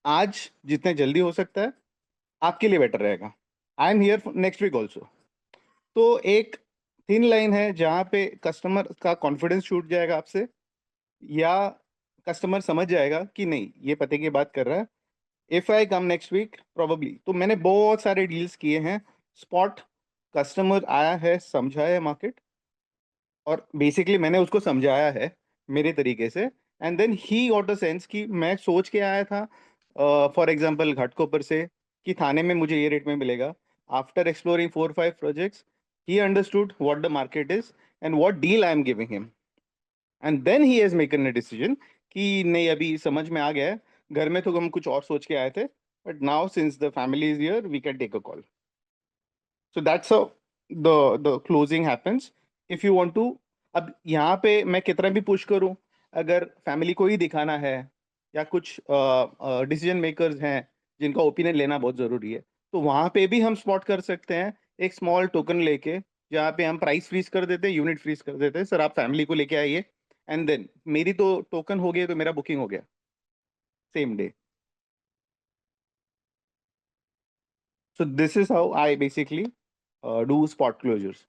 आज, जितने जल्दी हो सकता है आपके लिए बेटर रहेगा। I am here next week also. तो एक थिन लाइन है जहाँ पे कस्टमर का कॉन्फिडेंस छूट जाएगा आपसे, या कस्टमर समझ जाएगा कि नहीं ये पते की बात कर रहा है। If I come next week probably, तो मैंने बहुत सारे डील्स किए हैं स्पॉट। कस्टमर आया है, समझा है मार्केट, और बेसिकली मैंने उसको समझाया है मेरे तरीके से, and then he got a sense कि मैं सोच के आया था फॉर एग्जांपल घाटकोपर से कि थाने में मुझे ये रेट में मिलेगा। After exploring 4-5 projects he understood what the market is and what deal I am giving him, and then he has मेकन अ डिसीजन कि नहीं अभी समझ में आ गया है। घर में तो हम कुछ और सोच के आए थे, but now since the family is here we can take a call. So that's how the closing happens. If you want to, अब यहाँ पे मैं कितना भी पुश करूँ, अगर फैमिली को ही दिखाना है या कुछ डिसीजन मेकर्स हैं जिनका ओपिनियन लेना बहुत ज़रूरी है, तो वहाँ पे भी हम स्पॉट कर सकते हैं एक स्मॉल टोकन लेके, जहाँ पे हम प्राइस फ्रीज कर देते हैं, यूनिट फ्रीज कर देते हैं, सर आप फैमिली को लेके आइए, एंड देन मेरी तो टोकन हो गई तो मेरा बुकिंग हो गया same day. So this is how I basically do spot closures.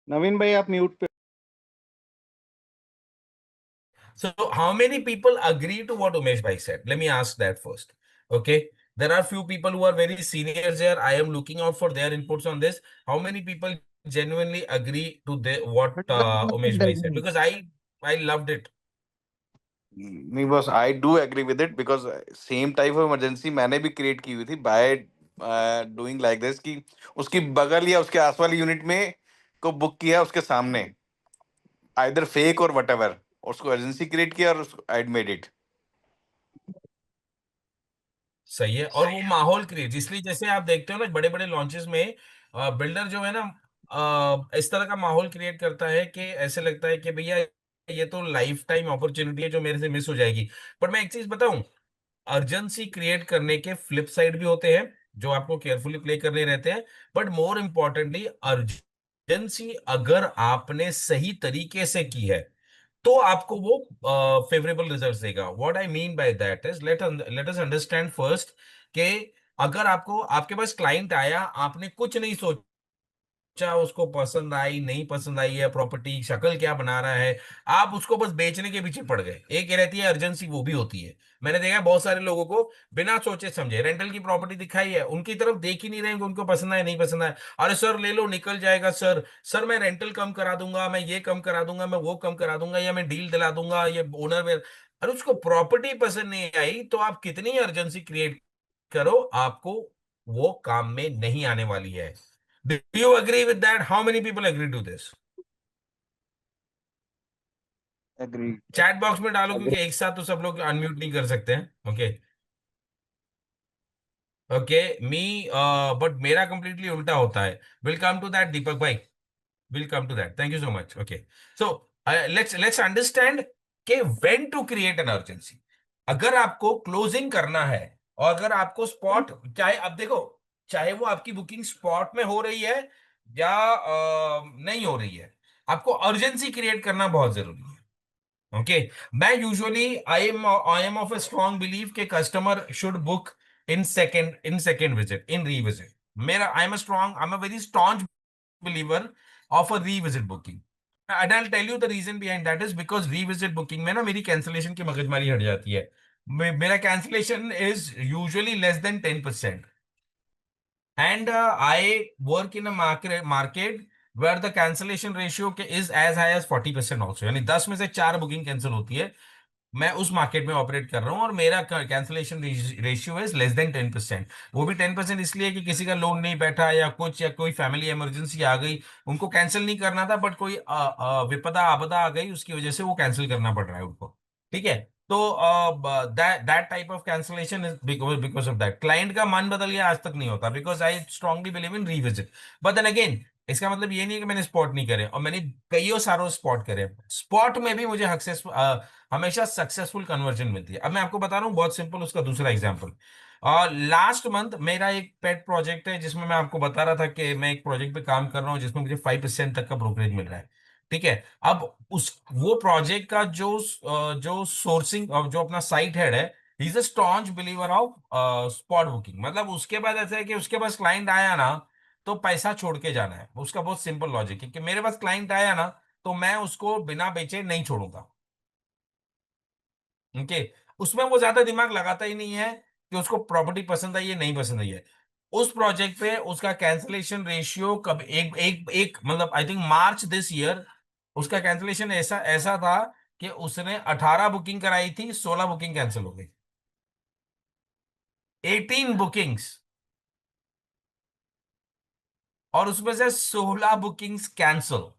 Naveen भाई आप म्यूट पे। So how many people agree to what Umesh bhai said? Let me ask that first. Okay. There are few people who are very seniors here. I am looking out for their inputs on this. How many people genuinely agree to what Umesh bhai said, because I loved it. नहीं बस I do agree with it because same type of emergency मैंने भी create की हुई थी by doing like this कि उसकी बगल या उसके आस वाली यूनिट में को बुक किया उसके सामने आइदर फेक और वट उसको एजेंसी क्रिएट किया और आई मेड इट। सही है। और वो माहौल क्रिएट, इसलिए जैसे आप देखते हो ना बड़े बड़े लॉन्चेस में बिल्डर जो है ना इस तरह का माहौल क्रिएट करता है कि ऐसे लगता है कि भैया ये तो लाइफ टाइम अपॉर्चुनिटी है जो मेरे से मिस हो जाएगी। पर मैं एक चीज बताऊं, अर्जेंसी क्रिएट करने के फ्लिप साइड भी होते हैं जो आपको केयरफुली प्ले करने रहते हैं। बट मोर इम्पोर्टेंटली, अर्जेंसी अगर आपने सही तरीके से की है तो आपको वो फेवरेबल रिजल्ट देगा। What I mean by that is, let us understand first कि अगर आपको आपके पास क्लाइंट आया, आपने कुछ नहीं सोचा, उसको पसंद आई नहीं पसंद आई है प्रॉपर्टी, शक्ल क्या बना रहा है, आप उसको बस बेचने के पीछे पड़ गए। एक ये रहती है अर्जेंसी, वो भी होती है। मैंने देखा है बहुत सारे लोगों को बिना सोचे समझे रेंटल की प्रॉपर्टी दिखाई है, उनकी तरफ देख ही नहीं रहे कि उनको पसंद आए नहीं पसंद आए, अरे सर ले लो निकल जाएगा सर, सर मैं रेंटल कम करा दूंगा, मैं ये कम करा दूंगा, मैं वो कम करा दूंगा, या मैं डील दिला दूंगा, ये ओनर में। अरे उसको प्रॉपर्टी पसंद नहीं आई तो आप कितनी अर्जेंसी क्रिएट करो, आपको वो काम में नहीं आने वाली है। Do you agree with that? How many people agree to this? Agree. Chat box में डालो, एग्री। क्योंकि एक साथ तो सब लोग अनम्यूट नहीं कर सकते हैं। ओके ओके मी, बट मेरा कंप्लीटली उल्टा होता है। Will come to that Deepak भाई, will come to that, thank you so much. Okay so let's understand के when to create an urgency. अगर आपको क्लोजिंग करना है और अगर आपको स्पॉट, चाहे अब देखो, चाहे वो आपकी बुकिंग स्पॉट में हो रही है या नहीं हो रही है, आपको अर्जेंसी क्रिएट करना बहुत जरूरी है। ओके मैं usually I am of a strong believe के customer should book in second visit, in revisit. मेरा I am a very strong believer of a revisit booking. And I'll tell you the reason behind that is because revisit booking में ना मेरी cancellation की मगजमारी हट जाती है। मेरा cancellation is usually less than 10%, and I work in a market where the cancellation ratio is as high as 40% also, यानी 10 में से 4 बुकिंग कैंसिल होती है। मैं उस मार्केट में ऑपरेट कर रहा हूं और मेरा cancellation ratio is less than 10%। वो भी 10% इसलिए कि किसी का लोन नहीं बैठा या कुछ, या कोई फैमिली इमरजेंसी आ गई, उनको कैंसिल नहीं करना था, बट कोई विपदा आपदा आ गई, उसकी वजह से वो कैंसिल करना पड़ रहा है उनको। ठीक है, तो that type of cancellation is because of that. Client का मन बदल गया आज तक नहीं होता, because I strongly believe in revisit. But then again, इसका मतलब ये नहीं है कि मैंने स्पॉट नहीं करे, और मैंने कईयों सारों स्पॉट करे। स्पॉट में भी मुझे हमेशा सक्सेसफुल कन्वर्जन मिलती है। अब मैं आपको बता रहा हूँ बहुत सिंपल उसका दूसरा एग्जांपल। लास्ट मंथ मेरा एक पेट प्रोजेक्ट है जिसमें मैं आपको बता रहा था कि मैं एक प्रोजेक्ट पे काम कर रहा हूँ जिसमें मुझे 5% तक का ब्रोकरेज मिल रहा है। ठीक है, अब उस वो प्रोजेक्ट का जो सोर्सिंग, जो अपना साइट हेड है, he is a staunch believer of spot booking. मतलब उसके बाद ऐसा है कि उसके पास क्लाइंट आया ना तो पैसा छोड़ के जाना है, उसका बहुत सिंपल लॉजिक है कि मेरे पास क्लाइंट आया ना तो मैं उसको बिना बेचे नहीं छोड़ूंगा। ओके, उसमें वो ज्यादा दिमाग लगाता ही नहीं है कि उसको प्रॉपर्टी पसंद आई है नहीं पसंद आई है। उस प्रोजेक्ट पे उसका कैंसलेशन रेशियो कब एक एक एक मतलब I think March this year उसका कैंसलेशन ऐसा ऐसा था कि उसने 18 बुकिंग कराई थी, 16 बुकिंग कैंसिल हो गई। 18 बुकिंग्स, और उसमें से 16 बुकिंग्स कैंसिल।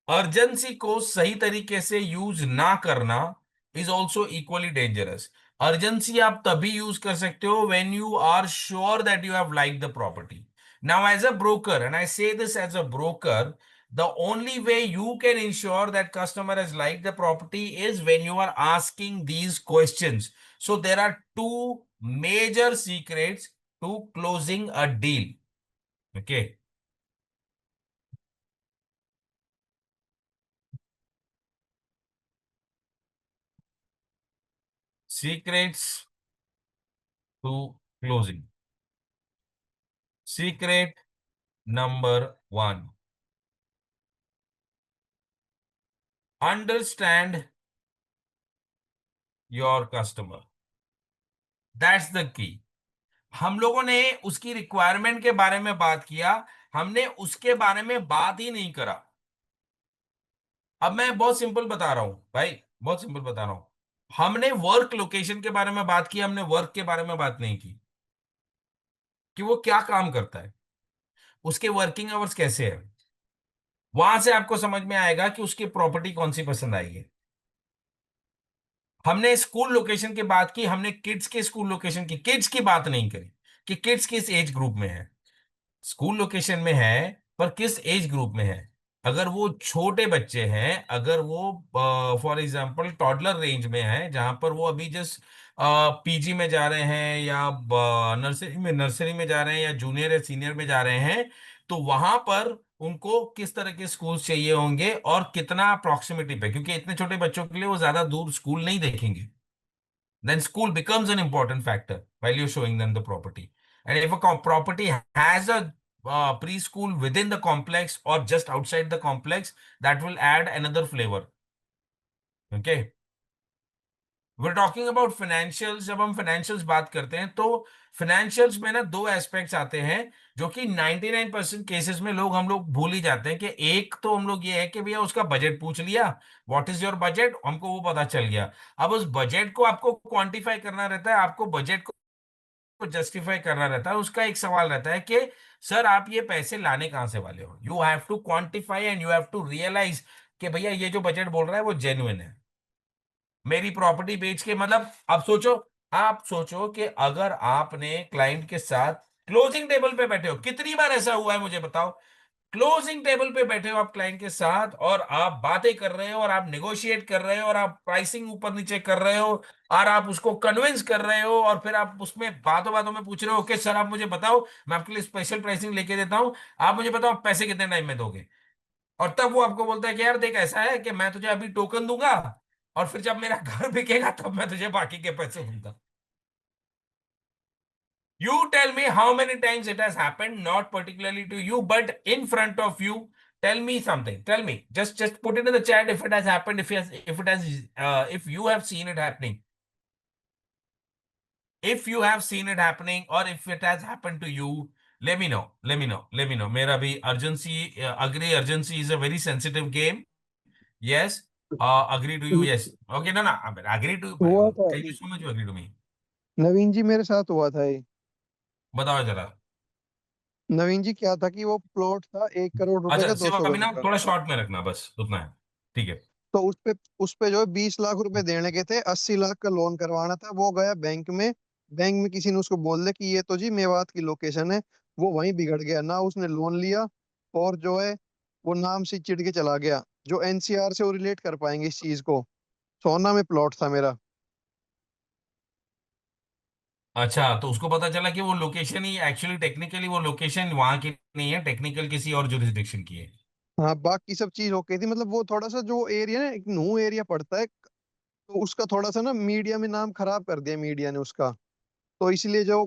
अर्जेंसी को सही तरीके से यूज ना करना is also equally dangerous. Urgency आप तभी यूज कर सकते हो when you are sure that you have like the property. Now as a broker, and I say this as a broker, the only way you can ensure that customer has liked the property is when you are asking these questions. So there are two major secrets to closing a deal. Okay, secrets to closing. Secret number one: understand your customer. That's the key. हम लोगों ने उसकी requirement के बारे में बात किया, हमने उसके बारे में बात ही नहीं करा। अब मैं बहुत सिंपल बता रहा हूं भाई, बहुत सिंपल बता रहा हूं। हमने वर्क लोकेशन के बारे में बात की, हमने वर्क के बारे में बात नहीं की कि वो क्या काम करता है, उसके वर्किंग आवर्स कैसे है। वहां से आपको समझ में आएगा कि उसकी प्रॉपर्टी कौन सी पसंद आई है। हमने स्कूल लोकेशन की बात की, हमने किड्स के स्कूल लोकेशन की, किड्स की बात नहीं करी कि किड्स किस एज ग्रुप में है। स्कूल लोकेशन में है पर किस एज ग्रुप में है। अगर वो छोटे बच्चे हैं, अगर वो फॉर एग्जांपल टॉडलर रेंज में है, जहां पर वो अभी जस्ट पीजी में जा रहे हैं या नर्सरी में जा रहे हैं या जूनियर या सीनियर में जा रहे हैं, तो वहां पर उनको किस तरह के स्कूल चाहिए होंगे और कितना प्रॉक्सिमिटी पे, क्योंकि इतने छोटे बच्चों के लिए वो ज्यादा दूर स्कूल नहीं देखेंगे। then school becomes an important factor while you're showing them the property. And if a property has a preschool within the complex or just outside the complex, that will add another flavor. Okay. We're talking about financials. जब हम financials बात करते हैं तो financials में ना दो aspects आते हैं जो कि 99% केसेस में हम लोग भूल ही जाते हैं। कि एक तो हम लोग ये है कि भैया उसका बजट पूछ लिया, व्हाट इज योर बजट, हमको वो पता चल गया। अब उस बजट को आपको क्वांटिफाई करना रहता है, आपको बजट को जस्टिफाई करना रहता है। उसका एक सवाल रहता है कि सर आप ये पैसे लाने कहां से वाले हो। You have to quantify and you have to realize कि भैया ये जो बजट बोल रहा है वो जेन्युइन है। मेरी प्रॉपर्टी बेच के मतलब, अब सोचो, आप सोचो कि अगर आपने क्लाइंट के साथ क्लोजिंग टेबल पे बैठे हो, कितनी बार ऐसा हुआ है मुझे बताओ। क्लोजिंग टेबल पे बैठे हो आप क्लाइंट के साथ और आप बातें कर रहे हो और आप नेगोशिएट कर रहे हो और आप प्राइसिंग ऊपर नीचे कर रहे हो और आप उसको कन्विंस कर रहे हो और फिर आप उसमें बातों बातों में पूछ रहे हो, ओके सर आप मुझे बताओ, मैं आपके लिए स्पेशल प्राइसिंग लेके देता हूं, आप मुझे बताओ आप पैसे कितने टाइम में दोगे। और तब वो आपको बोलता है कि यार देख ऐसा है कि मैं तुझे अभी टोकन दूंगा और फिर जब मेरा घर बिकेगा तब मैं तुझे बाकी के पैसे दूंगा। You tell me how many times it has happened, not particularly to you, but in front of you. Tell me something. Tell me. Just put it in the chat if it has happened. If you have seen it happening. If you have seen it happening or if it has happened to you, let me know. Let me know. Let me know. मेरा भी urgency, agree. Urgency is a very sensitive game. Yes. Agree to you. Yes. Okay. No. No. Agree to. हुआ था Thank you so much. You agree to me. नवीन जी, मेरे साथ हुआ था ये। बताओ जरा। नवीन जी, क्या था कि वो प्लॉट था 1 करोड़ रुपए अच्छा का, शिवा 200 अभी गज ना का। थोड़ा शॉर्ट में रखना, बस उतना है। ठीक है। तो उस पे जो है 20 लाख रुपए देने के थे, 80 लाख का लोन करवाना था। वो गया बैंक में। बैंक में किसी ने उसको बोल दिया कि ये तो जी मेवात की लोकेशन है। वो वहीं बिगड़ गया ना, उसने लोन लिया और जो है वो नाम से चिढ़ के चला गया। जो एनसीआर से वो रिलेट कर पाएंगे इस चीज को। सोना में प्लॉट था मेरा। अच्छा तो उसको पता चला कि वो लोकेशन ही एक्चुअली टेक्निकली वो लोकेशन वहां की नहीं है, टेक्निकल किसी और जुरिस्डिक्शन की है। हाँ, बाकी सब चीज ओके थी। मतलब वो थोड़ा सा जो एरिया ना, एक नू एरिया पड़ता है, तो उसका थोड़ा सा ना मीडिया में नाम खराब कर दिया मीडिया ने उसका। तो इसलिए जो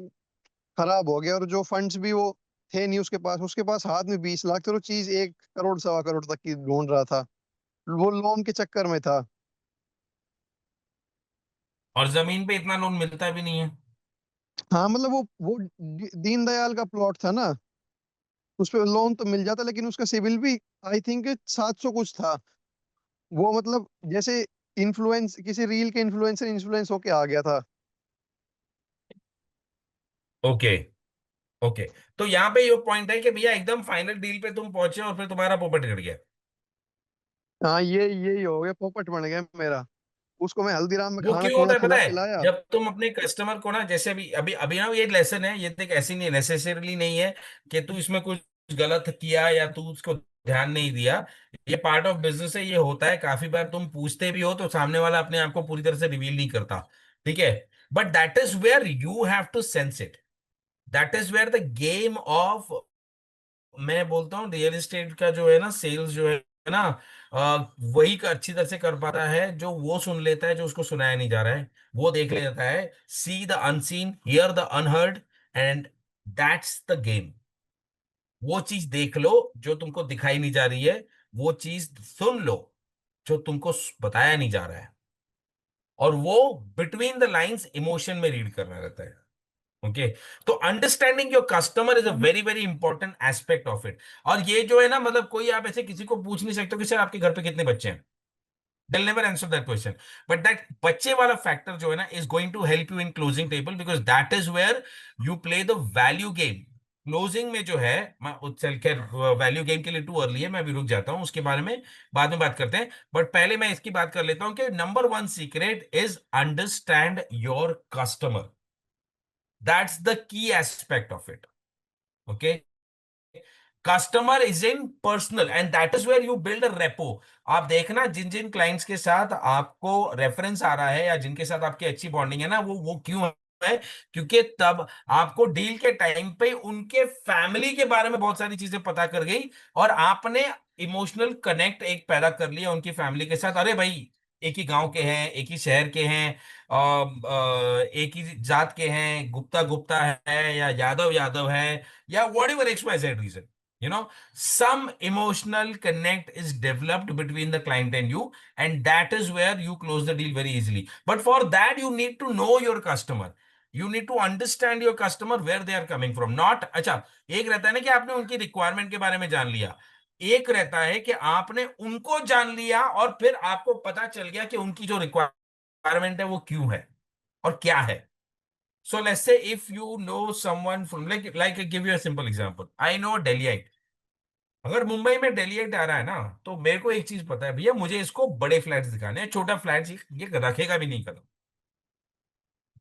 खराब हो गया, और जो फंड्स भी वो थे नहीं उसके पास हाथ में 20 लाख थे, और वो चीज 1 करोड़ 1.25 करोड़ तक की ढूंढ रहा था। वो लोन के चक्कर में था। और जमीन पे इतना लोन मिलता भी नहीं है। हाँ, मतलब वो दीनदयाल का प्लॉट था ना। उस पे लोन तो मिल जाता, लेकिन उसका सिविल भी आई थिंक 700 कुछ था। वो मतलब जैसे इन्फ्लुएंस, किसी रील के इन्फ्लुएंसर इन्फ्लुएंस होके आ गया था। ओके। ओके। तो यहाँ पे ये पॉइंट है कि भैया एकदम फाइनल डील पे तुम पहुंचे और फिर तुम्हारा पोपट कट गया। हाँ, यही हो गया, पोपट बन गया मेरा। उसको मैं हल्दीराम में वो खाना क्यों खुना होता है पता है। खिलाया। जब तुम अपने कस्टमर को ना, जैसे अभी अभी अभी ना ये लेसन है, ये देख ऐसी नहीं नेसेसरीली नहीं है कि तू इसमें कुछ गलत किया या तू उसको ध्यान नहीं दिया। ये पार्ट ऑफ बिजनेस है, ये होता है। काफी बार तुम पूछते भी हो तो सामने वाला अपने आप को पूरी तरह से रिवील नहीं करता। ठीक है। But that is where you have to sense it. That is where the game of, मैं बोलता हूँ रियल एस्टेट का जो है ना, सेल्स जो है ना, वही अच्छी तरह से कर पाता है जो वो सुन लेता है जो उसको सुनाया नहीं जा रहा है। वो देख लेता है, see the unseen, here the unheard, and that's the game. वो चीज देख लो जो तुमको दिखाई नहीं जा रही है, वो चीज सुन लो जो तुमको बताया नहीं जा रहा है, और वो बिटवीन द लाइंस इमोशन में रीड करना रहता है। ओके, तो understanding your customer is a very very important aspect of it. और ये जो है ना, मतलब कोई आप ऐसे किसी को पूछ नहीं सकते कि सर आपके घर पे कितने बच्चे हैं। They'll never answer that question. But that बच्चे वाला फैक्टर जो है ना is going to help you in closing table, because that is where you play the value game. Closing में जो है, मैं चल के वैल्यू गेम के लिए टू अर्ली है, मैं अभी रुक जाता हूं, उसके बारे में बाद में बात करते हैं। बट पहले मैं इसकी बात कर लेता हूं कि number one secret is understand your customer. That's the key aspect of it. Okay, customer is in personal and that is where you build a rapport. आप देखना जिन जिन क्लाइंट्स के साथ आपको रेफरेंस आ रहा है या जिनके साथ आपकी अच्छी बॉन्डिंग है ना, वो क्यों है? क्योंकि तब आपको डील के टाइम पे उनके फैमिली के बारे में बहुत सारी चीजें पता कर गई और आपने इमोशनल कनेक्ट एक पैदा कर लिया उनकी फैमिली के साथ। अरे भाई, एक ही गांव के हैं, एक ही शहर के हैं, एक ही जात के हैं, गुप्ता गुप्ता है या यादव यादव है, या whatever X Y Z reason, you know, some emotional connect is developed between the client and you, and that is where you close the deal very easily. But for that you need to know your customer, you need to understand your customer, where they are coming from, not अच्छा, एक रहता है ना कि आपने उनकी requirement के बारे में जान लिया, एक रहता है कि आपने उनको जान लिया और फिर आपको पता चल गया कि उनकी जो रिक्वायरमेंट है वो क्यों है और क्या है। So let's say if you know someone from, like I give you a simple example, I know a Delhiite। अगर मुंबई में डेलीएट आ रहा है ना, तो मेरे को एक चीज पता है, भैया मुझे इसको बड़े फ्लैट्स दिखाने हैं, छोटा फ्लैट ये रखेगा भी नहीं कदम।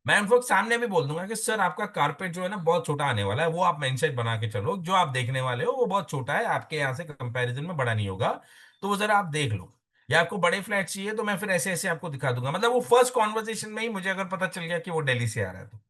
मैं उनको सामने भी बोल दूंगा कि सर आपका कारपेट जो है ना बहुत छोटा आने वाला है, वो आप मेनसेट बना के चलो, जो आप देखने वाले हो वो बहुत छोटा है, आपके यहाँ से कंपैरिजन में बड़ा नहीं होगा, तो वो जरा आप देख लो। या आपको बड़े फ्लैट चाहिए तो मैं फिर ऐसे ऐसे आपको दिखा दूंगा। मतलब वो फर्स्ट कॉन्वर्जेशन में ही मुझे अगर पता चल गया कि वो दिल्ली से आ रहा है, तो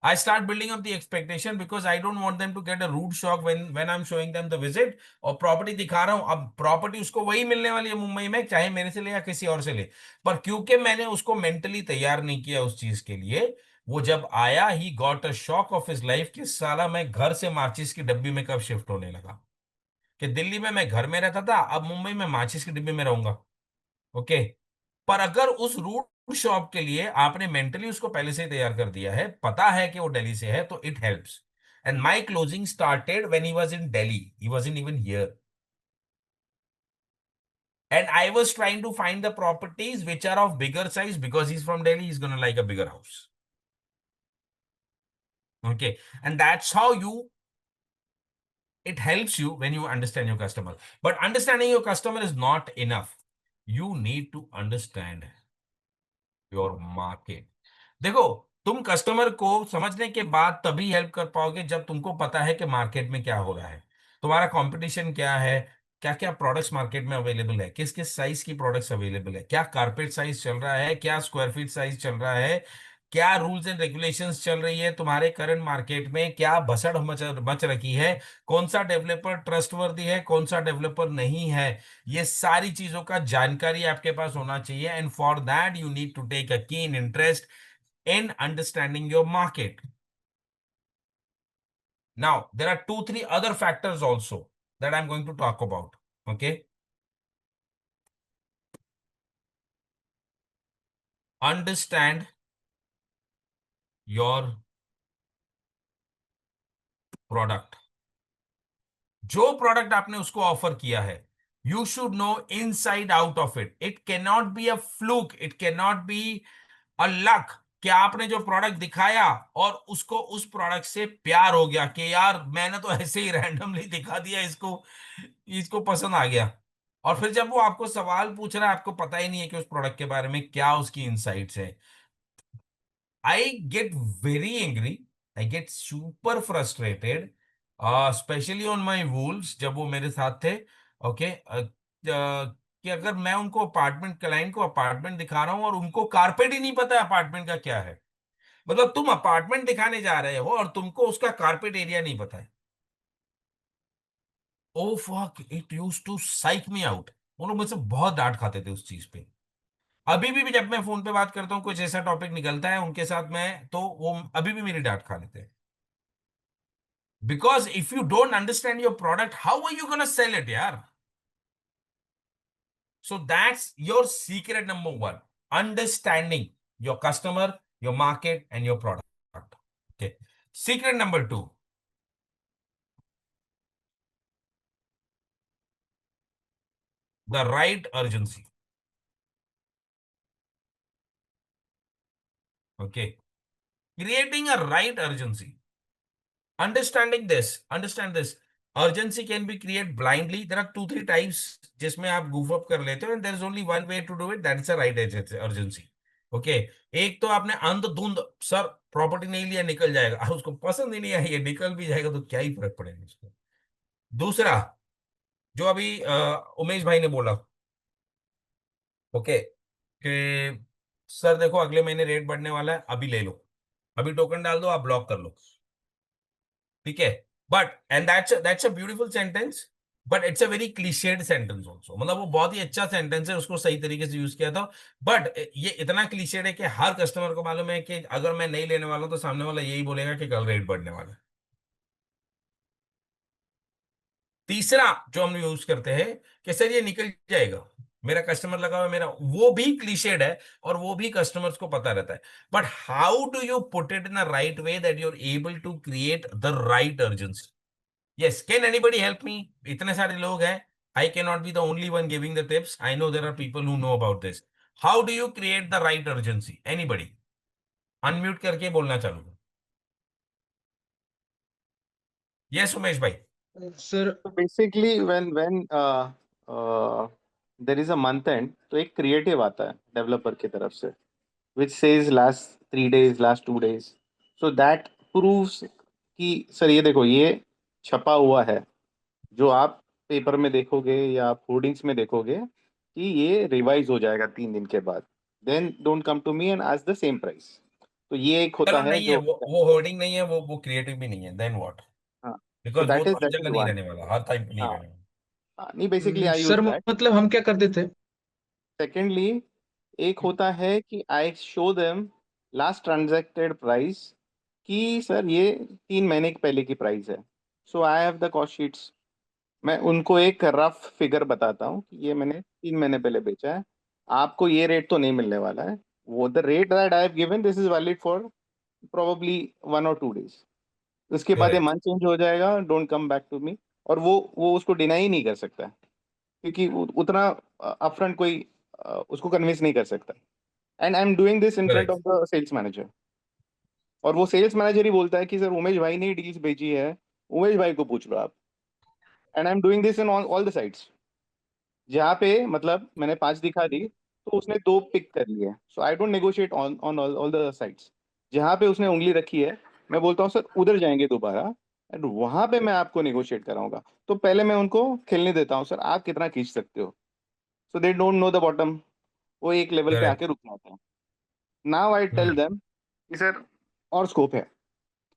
I start building up the expectation, because I don't want them to get a rude shock when I'm showing them the visit और प्रॉपर्टी दिखा रहा हूं। अब प्रॉपर्टी उसको वही मिलने वाली है मुंबई में, चाहे मेरे से ले या किसी और से ले, पर क्योंकि मैंने उसको मेंटली तैयार नहीं किया उस चीज के लिए, वो जब आया ही got a shock of his life कि साला मैं घर से माचिस की डब्बी में कब शिफ्ट होने लगा। कि दिल्ली में मैं घर में रहता था, अब मुंबई में माचिस की डिब्बी में रहूंगा। ओके, पर अगर उस रूट शॉप के लिए आपने मेंटली उसको पहले से ही तैयार कर दिया है, पता है कि वो दिल्ली से है, तो it helps. And my closing started when he was in Delhi, he wasn't even here, and I was trying to find the properties which are of bigger size, because he's from Delhi, he's going to like a bigger house. Okay, and that's how it helps you when you understand your customer. But understanding your customer is not enough, you need to understand your market. देखो, तुम customer को समझने के बाद तभी help कर पाओगे जब तुमको पता है कि मार्केट में क्या हो रहा है, तुम्हारा कंपटीशन क्या है, क्या क्या प्रोडक्ट्स मार्केट में अवेलेबल है, किस किस साइज की प्रोडक्ट्स अवेलेबल है, क्या कारपेट साइज चल रहा है, क्या स्क्वायर फीट साइज चल रहा है, क्या रूल्स एंड रेगुलेशंस चल रही है तुम्हारे करंट मार्केट में, क्या भसड़ मच रखी है, कौन सा डेवलपर ट्रस्टवर्दी है, कौन सा डेवलपर नहीं है। ये सारी चीजों का जानकारी आपके पास होना चाहिए, and for that you need to take a keen interest in understanding your market. Now, there are 2-3 other factors also that I'm going to talk about. Okay. Understand your product. जो प्रोडक्ट आपने उसको offer किया है, you should know inside out of it. It cannot be a fluke. It cannot be a luck कि आपने जो product दिखाया और उसको उस प्रोडक्ट से प्यार हो गया कि यार मैंने तो ऐसे ही रैंडमली दिखा दिया, इसको इसको पसंद आ गया, और फिर जब वो आपको सवाल पूछ रहा है, आपको पता ही नहीं है कि उस प्रोडक्ट के बारे में क्या उसकी इनसाइट्स है। I get very angry, I get super frustrated, specially on my wools, जब वो मेरे साथ थे। ओके, कि अगर मैं उनको अपार्टमेंट, क्लाइंट को अपार्टमेंट दिखा रहा हूं और उनको कारपेट ही नहीं पता है अपार्टमेंट का क्या है। मतलब तुम अपार्टमेंट दिखाने जा रहे हो और तुमको उसका कारपेट एरिया नहीं पता है। Oh fuck, it used to psych me out. वो लोग मुझसे बहुत डांट खाते थे उस चीज पे। अभी भी जब मैं फोन पे बात करता हूँ, कुछ ऐसा टॉपिक निकलता है उनके साथ में, तो वो अभी भी मेरी डांट खा लेते हैं। Because if you don't understand your product, how are you gonna sell it यार? So that's your secret number one. Understanding your customer, your market, and your product. Okay. Secret number 2. The right urgency. Okay. Creating a right urgency. Understand this. Urgency can be created blindly. There are 2-3 types जिसमें आप goof up कर लेते हो, and there is only one way to do it. That is a right urgency. Okay. एक तो आपने अंधाधुंध sir property नहीं लिया निकल जाएगा, उसको पसंद ही नहीं आई, निकल भी जाएगा तो क्या ही फर्क पड़ेगा उसको। दूसरा जो अभी उमेश भाई ने बोला, ओके, कि सर देखो अगले महीने रेट बढ़ने वाला है, अभी ले लो, अभी टोकन डाल दो, आप ब्लॉक कर लो, ठीक है। But and that's a beautiful sentence, but it's a very clichéd sentence also. मतलब वो बहुत ही अच्छा सेंटेंस है, उसको सही तरीके से यूज किया था, बट ये इतना क्लीशेड है कि हर कस्टमर को मालूम है कि अगर मैं नहीं लेने वाला हूं तो सामने वाला यही बोलेगा कि कल रेट बढ़ने वाला है। तीसरा जो हम यूज करते हैं कि सर ये निकल जाएगा, मेरा कस्टमर लगा हुआ है मेरा, वो भी क्लीशेड है और वो भी कस्टमर्स को पता रहता है, but how do you put it in a right way that you are able to create the right urgency. Yes, can anybody help me? इतने सारे लोग हैं, I can not be the only one giving the tips, I know there are people who know about this. How do you create the right urgency? Anybody unmute करके बोलना चालू करो। Yes Umesh भाई। Sir So basically when there is a month end, तो एक creative आता है developer की तरफ से which says last 3 days, last 2 days. So that proves कि सर ये देखो ये छपा हुआ है, जो आप पेपर में देखोगे या आप होर्डिंग्स में देखोगे कि ये रिवाइज हो जाएगा 3 दिन के बाद, then don't come to me and ask the same price. तो ये एक होता चलो है नहीं है, जो वो होर्डिंग नहीं है, वो क्रिएटिव भी नहीं है, देन व्हाट? हाँ, तो बिकॉज वो तो हर दैट इज जगह नहीं वन। रहने वाला, हर टाइम पे नहीं हाँ रहने वाला। नहीं, basically I use sir that. मतलब हम क्या करते थे? सेकेंडली एक होता है कि I show them last transacted price कि सर ये 3 महीने की पहले की प्राइस है, so I have the cost sheets. मैं उनको एक रफ फिगर बताता हूँ कि ये मैंने 3 महीने पहले बेचा है, आपको ये रेट तो नहीं मिलने वाला है, वो the rate that I have given this is valid for probably 1 or 2 days। उसके बाद ये करेक्ट मन चेंज हो जाएगा, don't come back to me. और वो उसको डिनाई ही नहीं कर सकता है, क्योंकि उतना अपफ्रंट कोई उसको कन्विंस नहीं कर सकता। And I am doing this in front correct of the sales manager, और वो सेल्स मैनेजर ही बोलता है कि सर उमेश भाई ने डील्स भेजी है, उमेश भाई को पूछ लो आप। And I am doing this in all the sites, जहाँ पे मतलब मैंने 5 दिखा दी तो उसने 2 पिक कर लिए। So I don't negotiate on on all the sites, जहाँ पे उसने उंगली रखी है मैं बोलता हूँ सर उधर जाएंगे दोबारा, एंड वहां पे मैं आपको नेगोशिएट कराऊंगा। तो पहले मैं उनको खेलने देता हूँ, सर आप कितना खींच सकते हो, so they don't know the bottom, वो एक लेवल पे करेक्ट। आके रुक जाते हैं। नाउ आई टेल देम कि सर और स्कोप है,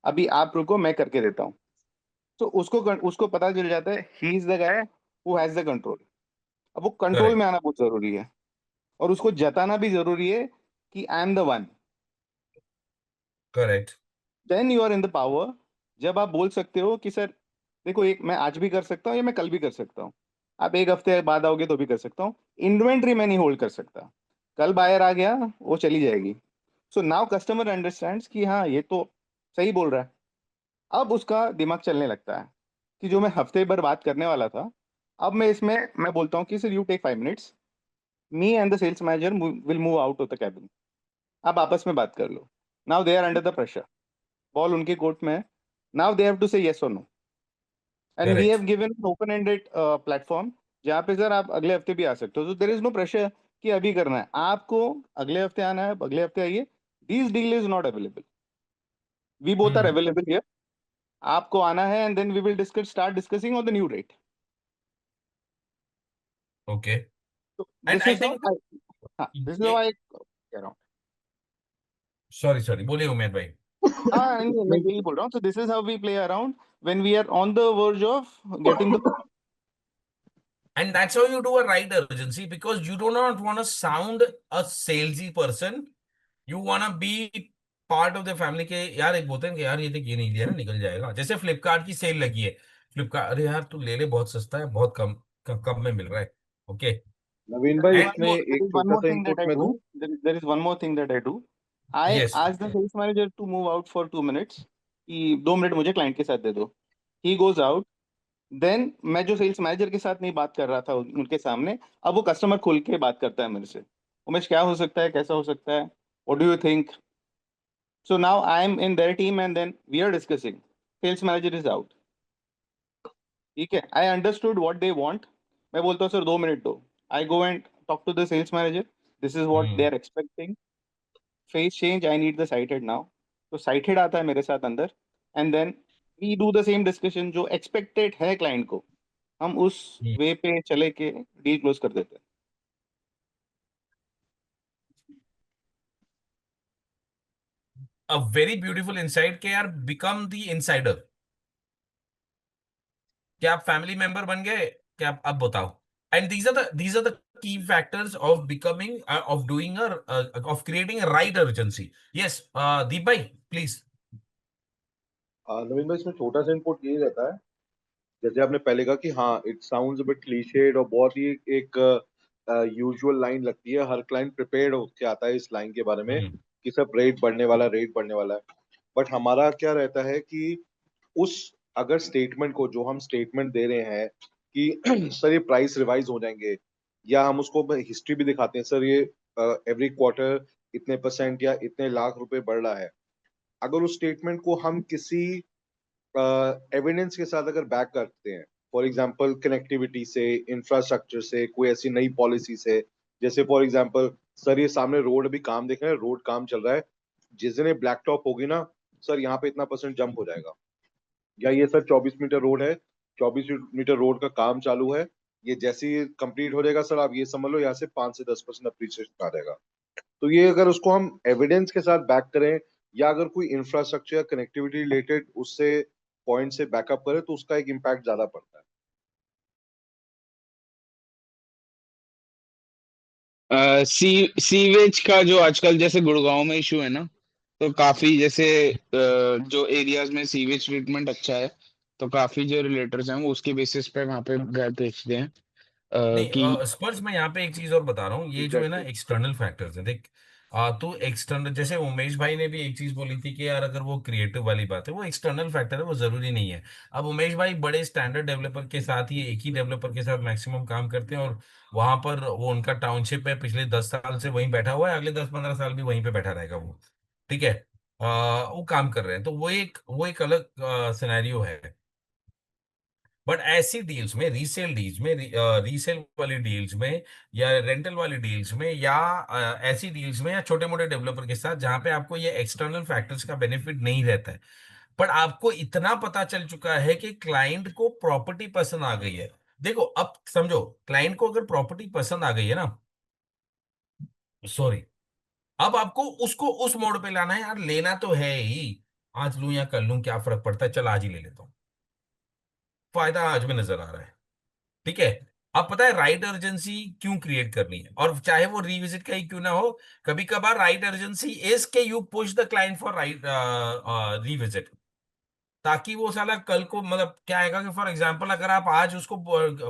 अभी आप रुको मैं करके देता हूँ। तो उसको पता चल जाता है he is the guy who has the control. अब वो कंट्रोल करेक्ट में आना बहुत जरूरी है, और उसको जताना भी जरूरी है कि I am the one. Correct then you are in the power, जब आप बोल सकते हो कि सर देखो एक मैं आज भी कर सकता हूँ या मैं कल भी कर सकता हूँ, आप एक हफ्ते बाद आओगे तो भी कर सकता हूँ, इन्वेंट्री मैं नहीं होल्ड कर सकता, कल बायर आ गया वो चली जाएगी। सो नाउ कस्टमर अंडरस्टैंड्स कि हाँ ये तो सही बोल रहा है। अब उसका दिमाग चलने लगता है कि जो मैं हफ्ते भर बात करने वाला था, अब मैं इसमें मैं बोलता हूँ कि sir you take 5 minutes, me and the sales manager will move out of the cabin, आप आपस में बात कर लो। Now they are under the pressure, ball उनके कोर्ट में है, now they have to say yes और no, and we correct have given open ended platform जहाँ पे सर आप अगले हफ्ते भी आ सकते हो। So there is no pressure कि अभी करना है आपको, अगले हफ्ते आना है अगले हफ्ते आइए, this deal is not available, we both are available here, आपको आना है and then we will discuss start discussing on the new rate. Okay. तो and this I is how think I, हाँ दिस इज ये, how I कह रहा हूँ। Sorry sorry बोलिए उमेश भाई। हाँ नहीं, मैं यही बोल रहा हूँ, so this is how we play around when we are on the verge of getting the And that's how you do a right urgency, because you do not want to sound a salesy person. You want to be part of the family के यार, एक बोलते हैं कि यार ये देख ये नहीं लिया ना निकल जाएगा। जैसे फ्लिपकार्ट की सेल लगी है, फ्लिपकार्ट अरे यार तू ले ले बहुत सस्ता है, बहुत कम में मिल रहा है। ओके नवीन there भाई is एंड one इसमें more, there एक is one छोटा more सा thing that इनपुट I मैं do, दूं? there is one more thing that I do, I yes ask the sales manager to move out for 2 minutes, कि 2 minute मुझे client के साथ दे दो। He goes out. देन मैं जो सेल्स मैनेजर के साथ नहीं बात कर रहा था उनके सामने, अब वो कस्टमर खुल के बात करता है मेरे से, उमेश क्या हो सकता है, कैसा हो सकता है, what do you think. So now I am in their team and then we are discussing, sales manager is out. ठीक है, I understood what they want. मैं बोलता हूँ सर 2 मिनट दो। I go and talk to the sales manager, this is what they are expecting, face change, I need the site head now. तो site head आता है मेरे साथ अंदर, and then we do the same discussion जो expected है client को, हम उस वे पे चले के डील क्लोज कर देते हैं। अ वेरी ब्यूटीफुल इनसाइट के यार, बिकम द इनसाइडर। क्या आप फैमिली मेंबर बन गए? क्या आप अब बताओ। And these are the key factors of becoming, of doing, of creating right urgency. Yes Deep भाई प्लीज। नवीन भाई, इसमें छोटा सा इनपुट ये रहता है, जैसे आपने पहले कहा कि हाँ इट साउंड्स बिट क्लीशेड और बहुत ही एक यूजुअल लाइन लगती है, हर क्लाइंट प्रिपेयर्ड होके आता है इस लाइन के बारे में कि सब रेट बढ़ने वाला, रेट बढ़ने वाला है। बट हमारा क्या रहता है कि उस अगर स्टेटमेंट को, जो हम स्टेटमेंट दे रहे हैं कि सर ये प्राइस रिवाइज हो जाएंगे, या हम उसको हिस्ट्री भी दिखाते हैं, सर ये एवरी क्वार्टर इतने परसेंट या इतने लाख रुपए बढ़ रहा है, अगर उस स्टेटमेंट को हम किसी एविडेंस के साथ अगर बैक करते हैं, फॉर एग्जांपल कनेक्टिविटी से, इंफ्रास्ट्रक्चर से, कोई ऐसी नई पॉलिसी से, जैसे फॉर एग्जांपल सर ये सामने रोड अभी काम देख रहे हैं, रोड काम चल रहा है, जिस दिन ब्लैक टॉप होगी ना सर यहाँ पे इतना परसेंट जंप हो जाएगा, या ये सर 24 मीटर रोड है, 24 मीटर रोड का काम चालू है, ये जैसे ही कंप्लीट हो जाएगा सर आप ये समझ लो यहाँ से 5 से 10% अप्रिसिएशन आ जाएगा। तो ये अगर उसको हम एविडेंस के साथ बैक करें, या अगर कोई इंफ्रास्ट्रक्चर या कनेक्टिविटी रिलेटेड उससे पॉइंट से बैकअप करें, तो उसका एक इम्पैक्ट ज्यादा पड़ता है। सीवेज का जो आजकल जैसे गुड़गांव में इशू है ना, तो काफी जैसे जो एरियाज में सीवेज ट्रीटमेंट अच्छा है, तो काफी जो रिलेटर्स हैं वो उसके बेसिस पे वहां पे घर देखते हैं कि नहीं स्पर्श, मैं यहाँ पे एक चीज और बता रहा हूँ, ये जो है ना एग्जैक्टली। एक्सटर्नल फैक्टर्स है देख। तो एक्सटर्नल, जैसे उमेश भाई ने भी एक चीज बोली थी कि यार अगर वो क्रिएटिव वाली बात है, वो एक्सटर्नल फैक्टर है, वो जरूरी नहीं है। अब उमेश भाई बड़े स्टैंडर्ड डेवलपर के साथ ही, एक ही डेवलपर के साथ मैक्सिमम काम करते हैं, और वहां पर वो उनका टाउनशिप है, पिछले 10 साल से वहीं बैठा हुआ है, अगले 10-15 साल भी वहीं पे बैठा रहेगा वो। ठीक है। वो काम कर रहे हैं, तो वो एक अलग सिनेरियो है। बट ऐसी डील्स में, रीसेल डील्स में, रीसेल वाली डील्स में, या रेंटल वाली डील्स में, या ऐसी डील्स में, या छोटे मोटे डेवलपर के साथ जहां पे आपको ये एक्सटर्नल फैक्टर्स का बेनिफिट नहीं रहता है, पर आपको इतना पता चल चुका है कि क्लाइंट को प्रॉपर्टी पसंद आ गई है। देखो अब समझो, क्लाइंट को अगर प्रॉपर्टी पसंद आ गई है ना, सॉरी, अब आपको उसको उस मोड पे लाना है, यार लेना तो है ही, आज लूं या कल लूं क्या फर्क पड़ता है, चल आज ही ले लेता हूँ, फायदा आज में नजर आ रहा है। ठीक है। अब पता है राइट अर्जेंसी क्यों क्रिएट करनी है, और चाहे वो रिविजिट का ही क्यों ना हो, कभी कभार राइट अर्जेंसी इज के you push the client for right revisit, ताकि वो साला कल को, मतलब क्या आएगा कि फॉर एग्जांपल अगर आप आज उसको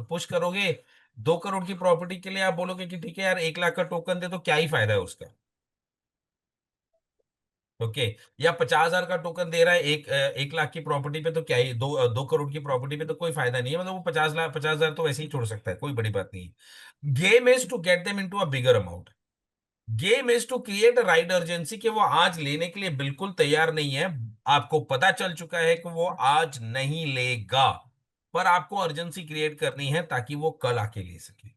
पुश करोगे 2 करोड़ की प्रॉपर्टी के लिए, आप बोलोगे कि ठीक है यार 1 लाख का टोकन दे, तो क्या ही फायदा है उसका। ओके। या 50,000 का टोकन दे रहा है 1 लाख की प्रॉपर्टी पे, तो क्या ही, 2 करोड़ की प्रॉपर्टी पे तो कोई फायदा नहीं है, मतलब वो 50 लाख, 50,000 तो वैसे ही छोड़ सकता है, कोई बड़ी बात नहीं है। Game is to get them into a bigger amount. Game is to create a right urgency कि वो आज लेने के लिए बिल्कुल तैयार नहीं है, आपको पता चल चुका है कि वो आज नहीं लेगा, पर आपको अर्जेंसी क्रिएट करनी है ताकि वो कल आके ले सके।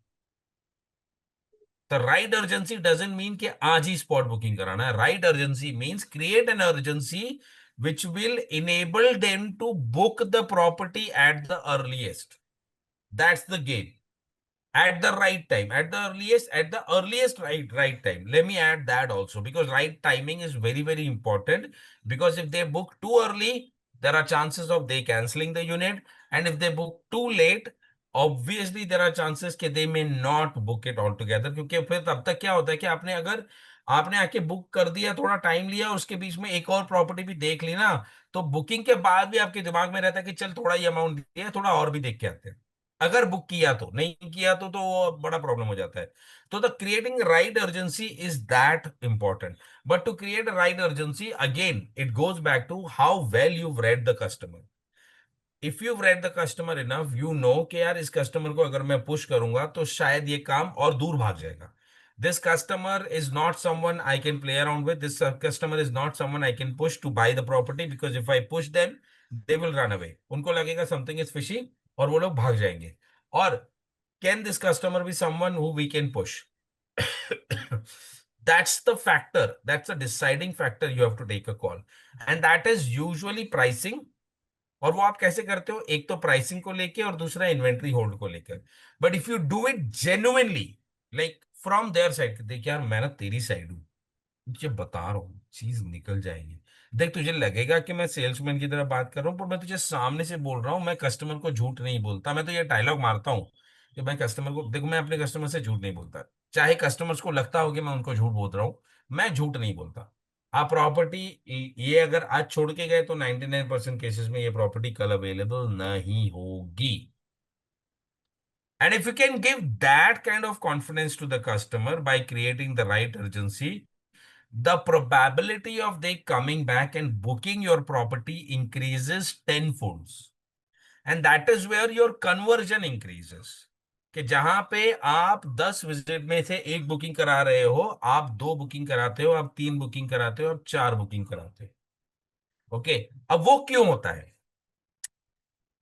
तो राइट अर्जेंसी डजंट मीन कि आज ही स्पॉट बुकिंग कराना है। Right urgency means create an urgency which will enable them to book the property at the earliest. That's the game. At the right time, at the earliest right time. Let me add that also, because right timing is very very important, because if they book too early, there are chances of they canceling the unit, and if they book too late, obviously there are chances कि they may not book it altogether, क्योंकि फिर तब तक क्या होता है कि आपने आके बुक कर दिया, थोड़ा टाइम लिया, उसके बीच में एक और प्रॉपर्टी भी देख ली ना, तो बुकिंग के बाद भी आपके दिमाग में रहता है कि चल थोड़ा ही अमाउंट दिया, थोड़ा और भी देख के आते हैं। अगर बुक किया तो, नहीं किया तो बड़ा प्रॉब्लम हो जाता है। तो the creating right urgency is that important. But to create a right urgency, again it goes back to how well you read the customer. If you read the customer enough, you know कि यार इस customer को अगर मैं push करूंगा तो शायद ये काम और दूर भाग जाएगा। This customer is not someone I can play around with, this customer is not someone I can push to buy the property, because if I push them they will run away, उनको लगेगा something is fishy और वो लोग भाग जाएंगे। और can this customer be someone who we can push? That's the factor, that's a deciding factor you have to take a call, and that is usually pricing। और वो आप कैसे करते हो? एक तो प्राइसिंग को लेके और दूसरा इन्वेंट्री होल्ड को लेकर। But if you do it genuinely, like from their side, देख यार मैं ना तेरी साइड हूँ, तुझे बता रहा हूँ चीज निकल जाएगी। देख तुझे लगेगा कि मैं सेल्समैन की तरह बात कर रहा हूँ, पर मैं तुझे सामने से बोल रहा हूँ, मैं कस्टमर को झूठ नहीं बोलता। मैं तो ये डायलॉग मारता हूँ कि मैं कस्टमर को, देखो मैं अपने कस्टमर से झूठ नहीं बोलता, चाहे कस्टमर्स को लगता हो कि मैं उनको झूठ बोल रहा हूँ, मैं झूठ नहीं बोलता। आप प्रॉपर्टी, ये अगर आज छोड़ के गए तो 99% केसेस में ये प्रॉपर्टी कल अवेलेबल नहीं होगी। And if you can give that kind of confidence to the customer by creating the right urgency, the probability of they coming back and booking your property increases tenfolds. And that is where your conversion increases। कि जहां पे आप 10 visit में से एक booking करा रहे हो, आप 2 बुकिंग कराते हो, आप 3 बुकिंग कराते हो, आप 4 बुकिंग कराते हो। ओके, अब वो क्यों होता है?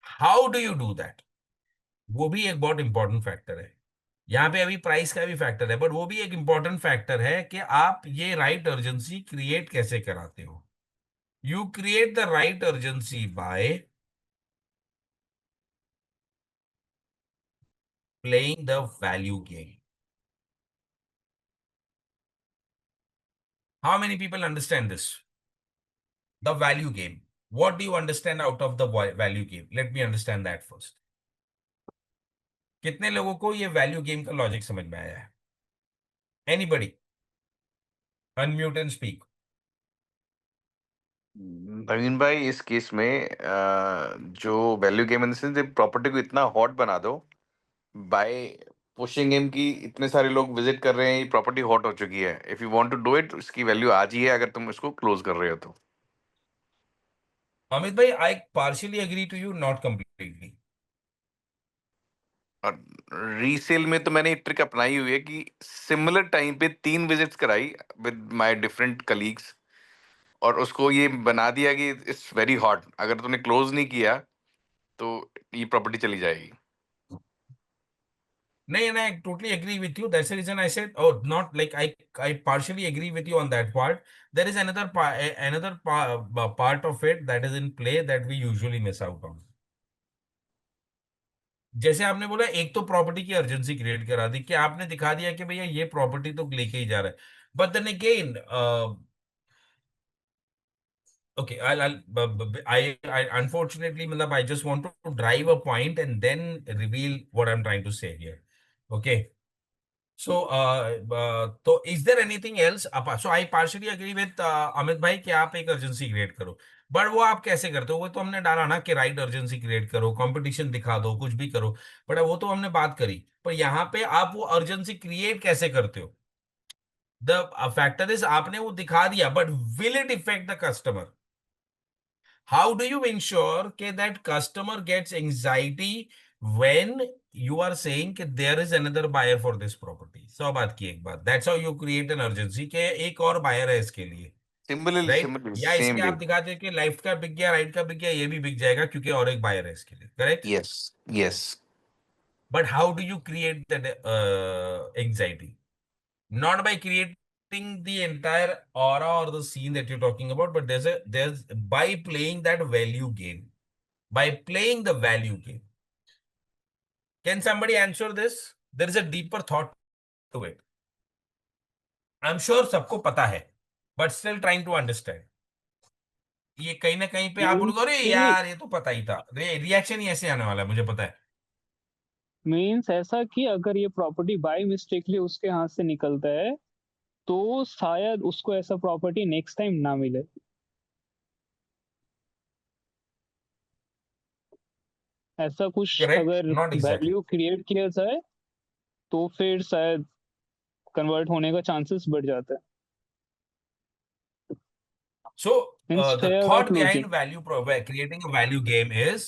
How do you do that? वो भी एक बहुत इंपॉर्टेंट फैक्टर है। यहाँ पे अभी प्राइस का भी फैक्टर है, बट वो भी एक इंपॉर्टेंट फैक्टर है कि आप ये राइट अर्जेंसी क्रिएट कैसे कराते हो। You create the right urgency by playing the value game. How many people understand this? The value game, what do you understand out of the value game? Let me understand that first। कितने लोगों को ये value game का logic समझ में आया है? Anybody? Unmute and speak. Naveen भाई, इस केस में जो value game in sense property को इतना हॉट बना दो बाय पुशिंग हिम कि इतने सारे लोग विजिट कर रहे हैं, ये प्रॉपर्टी हॉट हो चुकी है, if you want to do it, इसकी वैल्यू आज ही है अगर तुम इसको क्लोज कर रहे हो तो। अमित भाई, I partially agree to you, not completely. और रीसेल में तो मैंने एक ट्रिक अपनाई हुई है कि सिमिलर टाइम पे 3 विजिट्स कराई विद माय डिफरेंट कलीग्स, और उसको ये बना दिया कि इट्स वेरी हॉट, अगर तूने क्लोज नहीं किया तो ये प्रॉपर्टी चली जाएगी। No, and I totally agree with you. That's the reason I said, oh, not like I partially agree with you on that part. There is part of it that is in play that we usually miss out on। जैसे आपने बोला, एक तो property की urgency create करा दी कि आपने दिखा दिया कि भैया ये प्रॉपर्टी तो लेके ही जा रहा है। But then again, okay, I unfortunately, मतलब I just want to drive a point and then reveal what I'm trying to say here। Okay। So, तो is there anything else? So I partially agree with Amit भाई कि आप एक urgency create करो। But वो आप कैसे करते हो? वो तो हमने डाला ना कि राइट अर्जेंसी क्रिएट करो, कंपटीशन दिखा दो, कुछ भी करो। बट वो तो हमने बात करी, पर यहाँ पे आप वो अर्जेंसी क्रिएट कैसे करते हो? द फैक्टर इज, आपने वो दिखा दिया, but will it effect the customer? How do you ensure that customer gets anxiety when you are saying that there is another buyer for this property? 100 बात की एक बात। That's how you create an urgency कि एक और buyer है इसके लिए, सिमिलरली right? सिमिलरली या सेम इसमें वे। आप दिखाते हैं कि लेफ्ट का बिक गया, राइट का बिक गया, ये भी बिक जाएगा क्योंकि और एक buyer है इसके लिए, correct? Yes yes. But how do you create that anxiety? Not by creating the entire aura or the scene that you're talking about, but there's by playing that value game, by playing the value game। Can somebody answer this? There is a deeper thought to it। I'm sure सबको पता है, but still trying to understand। ये कहीं ना कहीं पे आप बोलोगे, अरे यार ये तो पता ही था, रिएक्शन ही ऐसे आने वाला है, मुझे पता है। मीन्स ऐसा कि अगर ये प्रॉपर्टी बाय मिस्टेकली उसके हाथ से निकलता है तो शायद उसको ऐसा प्रॉपर्टी नेक्स्ट टाइम ना मिले। ऐसा कुछ करेक्ट, अगर नॉट एग्जैक्टली। वैल्यू क्रिएट किया जाए तो फिर शायद कन्वर्ट होने का चांसेस बढ़ जाता है। So the Instead of thought behind losing. creating a value game is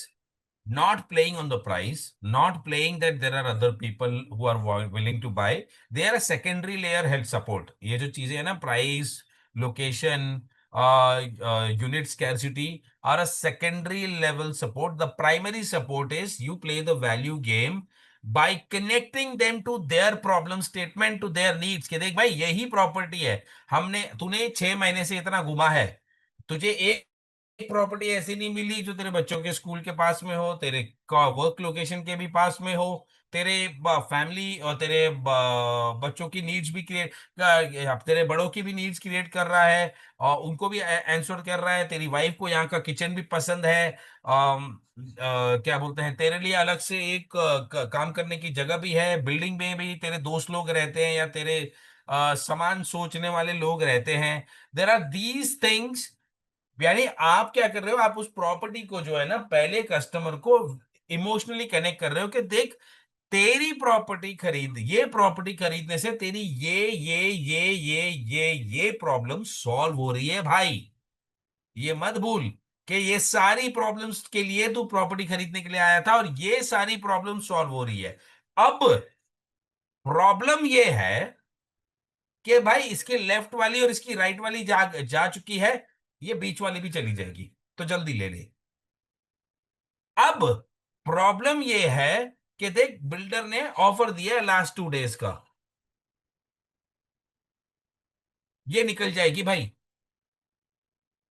not playing on the price, not playing that there are other people who are willing to buy. They are a secondary layer health support. ये जो चीजें है ना, price, location, unit scarcity are a secondary level support. The primary support is you play the value game by connecting them to their problem statement, to their needs. कि देख भाई यही property है, हमने तूने 6 महीने से इतना घुमा है, तुझे एक प्रॉपर्टी ऐसी नहीं मिली जो तेरे बच्चों के स्कूल के पास में हो, तेरे वर्क लोकेशन के भी पास में हो, तेरे फैमिली और तेरे बच्चों की नीड्स भी क्रिएट, तेरे बड़ों की भी नीड्स क्रिएट कर रहा है और उनको भी आंसर कर रहा है। तेरी वाइफ को यहाँ का किचन भी पसंद है, क्या बोलते हैं, तेरे लिए अलग से एक काम करने की जगह भी है, बिल्डिंग में भी तेरे दोस्त लोग रहते हैं या तेरे समान सोचने वाले लोग रहते हैं। There are these things. यानी आप क्या कर रहे हो, आप उस प्रॉपर्टी को जो है ना, पहले कस्टमर को इमोशनली कनेक्ट कर रहे हो कि देख, तेरी प्रॉपर्टी खरीद, ये प्रॉपर्टी खरीदने से तेरी ये प्रॉब्लम सॉल्व हो रही है भाई। ये मत भूल कि ये सारी प्रॉब्लम्स के लिए तू प्रॉपर्टी खरीदने के लिए आया था और ये सारी प्रॉब्लम सॉल्व हो रही है। अब प्रॉब्लम ये है कि भाई इसके लेफ्ट वाली और इसकी राइट वाली जा चुकी है, ये बीच वाली भी चली जाएगी, तो जल्दी ले ले। अब प्रॉब्लम ये है कि देख, बिल्डर ने ऑफर दिया है लास्ट 2 डेज का, ये निकल जाएगी भाई,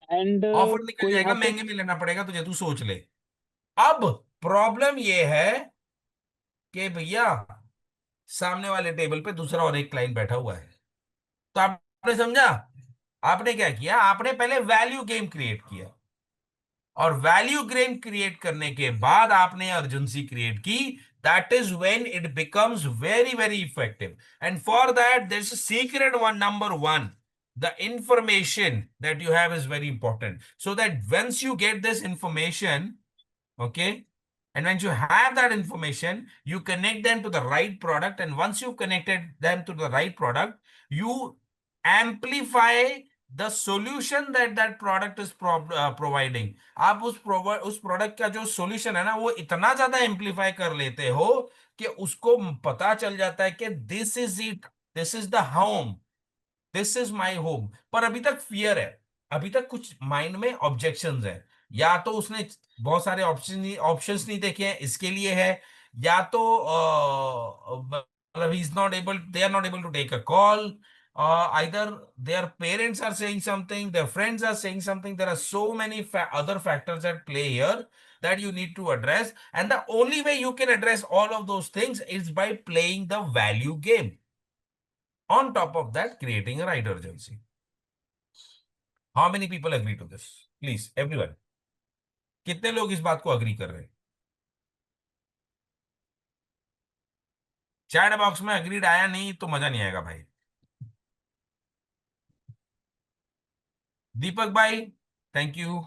एंड ऑफर निकल कोई जाएगा, यहाँ पे महंगे में लेना पड़ेगा तुझे, तू सोच ले। अब प्रॉब्लम ये है कि भैया सामने वाले टेबल पे दूसरा और एक क्लाइंट बैठा हुआ है। तो आपने समझा, आपने क्या किया, आपने पहले वैल्यू गेम क्रिएट किया और वैल्यू गेम क्रिएट करने के बाद आपने अर्जेंसी क्रिएट की। That is when it becomes very very effective. And for that there is a secret one, number one, the information that you have is very important, so that once you get this information, okay, and once you have that information, you connect them to the right product, and once you've connected them to the right product, you amplify the solution that that product is providing. आप उस product का जो solution है ना, वो इतना ज्यादा amplify कर लेते हो कि उसको पता चल जाता है कि this is it, this is the home, this is my home. पर अभी तक फियर है, अभी तक कुछ माइंड में ऑब्जेक्शंस है, या तो उसने बहुत सारे ऑप्शंस नहीं देखे हैं इसके लिए है, या तो मतलब ही is not able, they are not able to take a call, either their parents are saying something, their friends are saying something. There are so many other factors at play here that you need to address, and the only way you can address all of those things is by playing the value game. On top of that, creating a right urgency. How many people agree to this? Please, everyone. कितने लोग इस बात को agree कर रहे हैं? Chat box में agreed आया नहीं तो मजा नहीं आएगा भाई। दीपक भाई, thank you,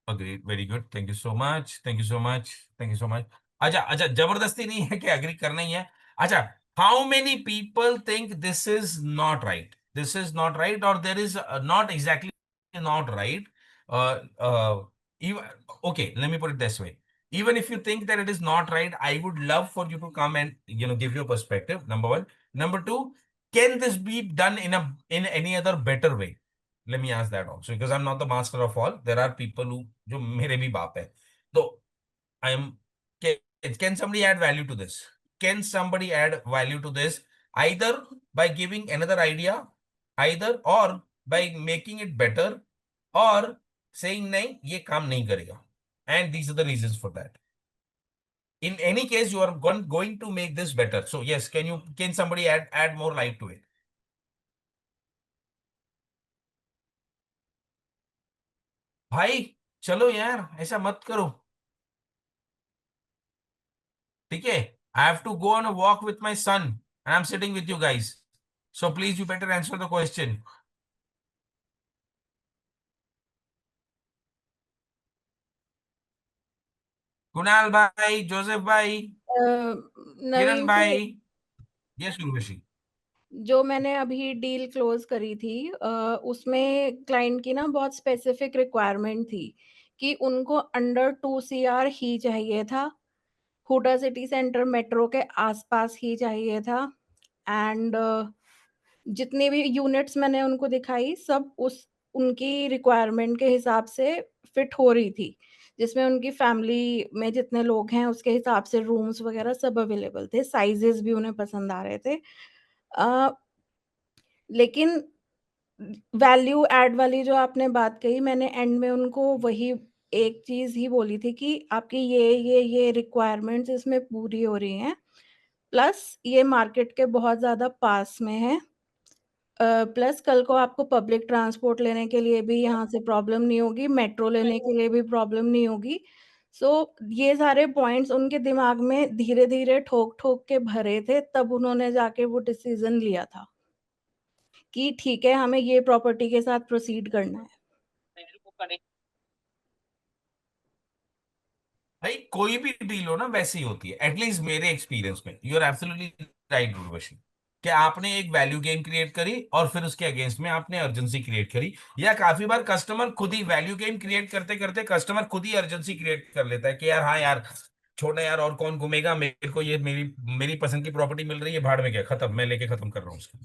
agree, very good, thank you so much, thank you so much, thank you so much. अच्छा अच्छा, जबरदस्ती नहीं है कि अग्री करना ही है। अच्छा, how many people think this is not right, this is not right, और there is not exactly not right? Okay, let me put it this way. Even if you think that it is not right, I would love for you to come and give your perspective. Number one. Number two, can this be done in any other better way? Let me ask that also, because I'm not the master of all. There are people who जो मेरे भी बाप है, तो I am, can somebody add value to this? Can somebody add value to this? Either by giving another idea, either or by making it better, or saying नहीं ये काम नहीं करेगा, and these are the reasons for that. In any case, you are going to make this better. So yes, can somebody add more light to it? भाई चलो यार, ऐसा मत करो, ठीक है? I have to go on a walk with my son and I'm sitting with you guys. So please, you better answer the question. Kunal भाई, Joseph भाई, किरण नवीन सर, भाई, यस उर्वशी। जो मैंने अभी डील क्लोज करी थी उसमें क्लाइंट की ना बहुत स्पेसिफिक रिक्वायरमेंट थी कि उनको अंडर 2 CR ही चाहिए था, हुडा सिटी सेंटर मेट्रो के आसपास ही चाहिए था। एंड जितनी भी यूनिट्स मैंने उनको दिखाई सब उस उनकी रिक्वायरमेंट के हिसाब से फिट हो रही थी, जिसमें उनकी फैमिली में जितने लोग हैं उसके हिसाब से रूम्स वगैरह सब अवेलेबल थे, साइजेस भी उन्हें पसंद आ रहे थे। अ, लेकिन वैल्यू ऐड वाली जो आपने बात कही, मैंने एंड में उनको वही एक चीज़ ही बोली थी कि आपकी ये रिक्वायरमेंट्स इसमें पूरी हो रही हैं, प्लस ये मार्केट के बहुत ज़्यादा पास में है। प्लस कल को आपको पब्लिक ट्रांसपोर्ट लेने के लिए भी यहाँ से प्रॉब्लम नहीं होगी, मेट्रो लेने के लिए भी प्रॉब्लम नहीं होगी। सो ये सारे पॉइंट्स उनके दिमाग में धीरे-धीरे ठोक-ठोक के भरे थे, तब उन्होंने जाके वो डिसीज़न लिया था कि ठीक है, हमें ये प्रॉपर्टी के साथ प्रोसीड करना है। भाई कोई भी डील हो ना वैसी ही होती है, एटलीस्ट मेरे एक्सपीरियंस में। You are absolutely right Urvashi, कि आपने एक वैल्यू गेम क्रिएट करी और फिर उसके अगेंस्ट में आपने अर्जेंसी क्रिएट करी, या काफी बार कस्टमर खुद ही वैल्यू गेम क्रिएट करते करते कस्टमर खुद ही अर्जेंसी क्रिएट कर लेता है कि यार हाँ यार छोड़ना यार, और कौन घूमेगा, मेरे को ये मेरी मेरी पसंद की प्रॉपर्टी मिल रही है, भाड़ में क्या, खत्म, मैं लेके खत्म कर रहा हूँ उसको।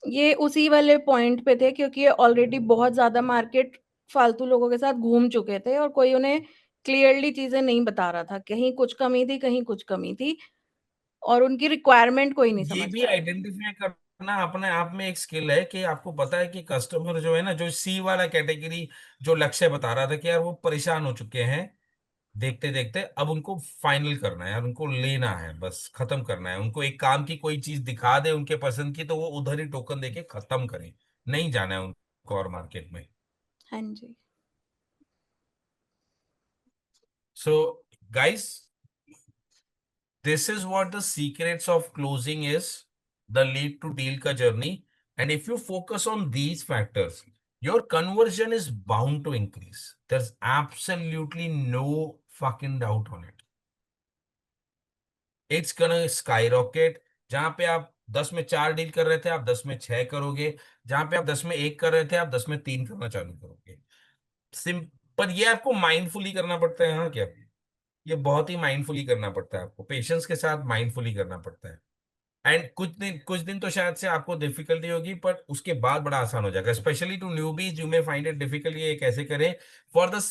ये उसी वाले पॉइंट पे थे क्योंकि ये ऑलरेडी बहुत ज़्यादा मार्केट फालतू लोगों के साथ घूम चुके थे और कोई उन्हें क्लियरली चीज़ें नहीं बता रहा था। कहीं कुछ कमी थी, कहीं कुछ कमी थी और उनकी रिक्वायरमेंट कोई नहीं ये समझ भी पाया। आइडेंटिफाई करना अपने आप में एक स्किल है कि आपको पता है कि कस्टमर जो है ना, जो सी वाला कैटेगरी जो लक्ष्य बता रहा था कि यार वो परेशान हो चुके हैं देखते देखते, अब उनको फाइनल करना है यार, उनको लेना है, बस खत्म करना है, उनको एक काम की कोई चीज दिखा दे उनके पसंद की तो वो उधर ही टोकन देके खत्म करें, नहीं जाना है उनको और मार्केट में। हाँ जी। So guys, this is what the secrets of closing is, the lead to deal ka journey. And if you focus on these factors, your conversion is bound to increase. There's absolutely no fucking doubt on it. It's gonna skyrocket. जहां पे आप 10 में 4 deal कर रहे थे, आप 10 में 6 करोगे। जहां पे आप 10 में 1 कर रहे थे, आप 10 में 3 करना चालू करोगे। सिम पर ये आपको माइंडफुली करना पड़ता है। हाँ क्या, ये बहुत ही माइंडफुली करना पड़ता है, आपको पेशेंस के साथ माइंडफुली करना पड़ता है। एंड कुछ दिन तो शायद से आपको डिफिकल्टी होगी, पर उसके बाद बड़ा आसान हो जाएगा। Specially to newbies you may find it difficult, ये कैसे करें। For the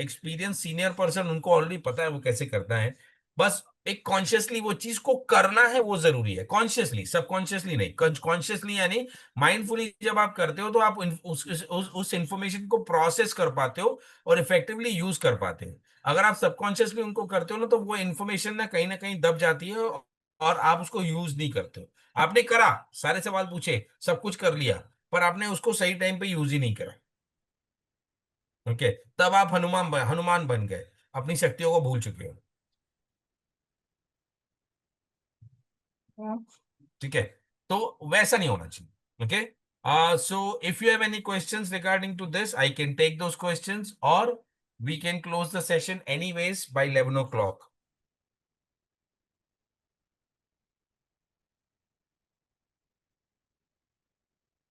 experience senior person, उनको ऑलरेडी पता है वो कैसे करना है। बस एक कॉन्शियसली वो चीज को करना है, वो जरूरी है। कॉन्शियसली, सबकॉन्शियसली नहीं, कॉन्शियसली यानी माइंडफुली जब आप करते हो तो आप उस इंफॉर्मेशन को प्रोसेस कर पाते हो और इफेक्टिवली यूज कर पाते हो। अगर आप सबकॉन्शियसली उनको करते हो ना, तो वो इन्फॉर्मेशन ना कहीं दब जाती है और आप उसको यूज नहीं करते हो। आपने करा, सारे सवाल पूछे, सब कुछ कर लिया, पर आपने उसको सही टाइम पे यूज ही नहीं करा। ओके, तब आप हनुमान बन गए, अपनी शक्तियों को भूल चुके हो। ठीक है, तो वैसा नहीं होना चाहिए। Okay, so if you have any questions regarding to this, I can take those questions, और we can close the session anyways by 11 o'clock।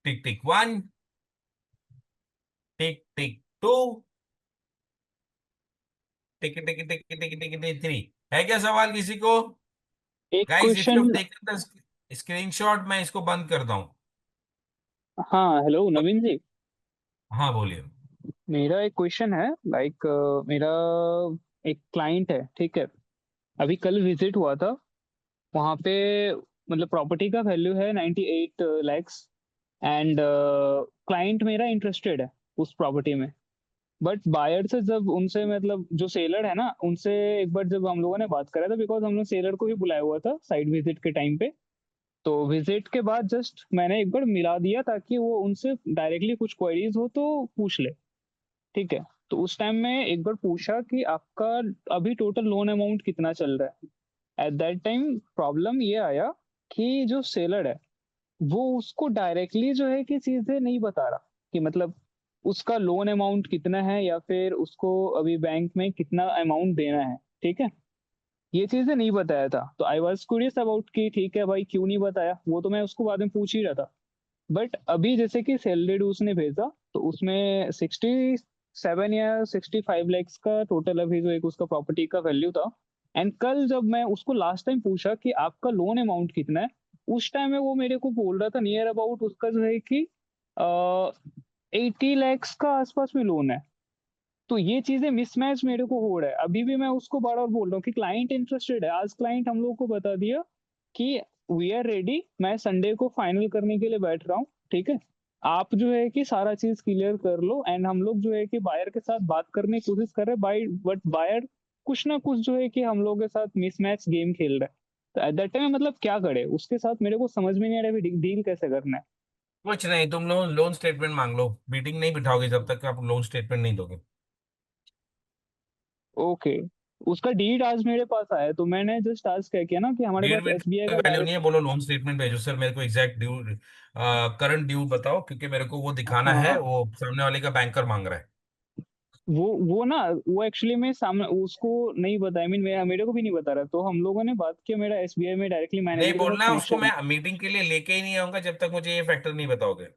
Tick tick 1, tick tick 2, tick tick tick tick tick tick 3। है क्या सवाल किसी को? एक guys if you question. Have taken the screenshot, मैं इसको बंद करता हूं। हाँ, हेलो नवीन जी। हाँ बोलिए। मेरा एक क्वेश्चन है, लाइक मेरा एक क्लाइंट है, ठीक है। अभी कल विजिट हुआ था वहाँ पे। मतलब प्रॉपर्टी का वैल्यू है 98 lakhs। एंड क्लाइंट मेरा इंटरेस्टेड है उस प्रॉपर्टी में। बट बायर से जब उनसे, मतलब जो सेलर है ना, उनसे एक बार जब हम लोगों ने बात करा था, बिकॉज हमने सेलर को भी बुलाया हुआ था साइट विजिट के टाइम पे। तो विजिट के बाद जस्ट मैंने एक बार मिला दिया ताकि वो उनसे डायरेक्टली कुछ क्वेरीज हो तो पूछ ले, ठीक है। तो उस टाइम में एक बार पूछा कि आपका अभी टोटल लोन अमाउंट कितना चल रहा है। एट दैट टाइम प्रॉब्लम ये आया कि जो सेलर है वो उसको डायरेक्टली जो है कि चीजें नहीं बता रहा, कि मतलब उसका लोन अमाउंट कितना है या फिर उसको अभी बैंक में कितना अमाउंट देना है, ठीक है। ये चीजें नहीं बताया था, तो आई वॉज क्यूरियस अबाउट कि ठीक है भाई क्यों नहीं बताया, वो तो मैं उसको बाद में पूछ ही रहा था। बट अभी जैसे कि सैलरीड उसने भेजा तो उसमें 67 या 65 lakhs का टोटल अभी जो एक उसका प्रॉपर्टी का वैल्यू था। एंड कल जब मैं उसको लास्ट टाइम पूछा कि आपका लोन अमाउंट कितना है, उस टाइम में वो मेरे को बोल रहा था नियर अबाउट उसका जो है कि 80 lakhs का आसपास में लोन है। तो ये चीजें मिसमैच मेरे को हो रहा है। अभी भी मैं उसको बार बार बोल रहा हूँ कि क्लाइंट इंटरेस्टेड है। आज क्लाइंट हम लोग को बता दिया कि वी आर रेडी, मैं संडे को फाइनल करने के लिए बैठ रहा हूँ, ठीक है। आप जो है कि सारा चीज क्लियर कर लो। एंड हम लोग जो है कि बायर के साथ बात करने की कोशिश कर रहे हैं बाई, बट बायर कुछ ना कुछ जो है कि हम लोगों के साथ मिसमैच गेम खेल रहा है। तो एट दैट टाइम मतलब क्या करे उसके साथ, मेरे को समझ में नहीं आ रहा है डील कैसे करना है। कुछ नहीं, तुम लोग लोन स्टेटमेंट मांग लो, मीटिंग नहीं बिठाओगे जब तक आप लोन स्टेटमेंट नहीं दोगे। ओके। उसका डीड आज मेरे पास आया तो मैंने जस्ट आज क्या किया ना कि हमारे डेढ़ पास मिनट एसबीआई का का वैल्यू नहीं डायरेक्ट। है, बोलो लोन स्टेटमेंट भेजो सर मेरे को एग्जैक्ट ड्यू, करंट ड्यू बताओ, क्योंकि मेरे को वो दिखाना है, हाँ, वो सामने वाले का बैंकर मांग रहा है। वो ना वो एक्चुअली में सामने उसको नहीं बता, आई मीन मेरे को भी नहीं बता रहा। तो हम लोगों ने बात किया, मेरा एसबीआई में डायरेक्टली नहीं मैनेजर के साथ बोलना है उसको, कनेक्शन मैं है। मीटिंग के लिए लेके ही नहीं आऊंगा जब तक मुझे ये फैक्टर नहीं बताओगे।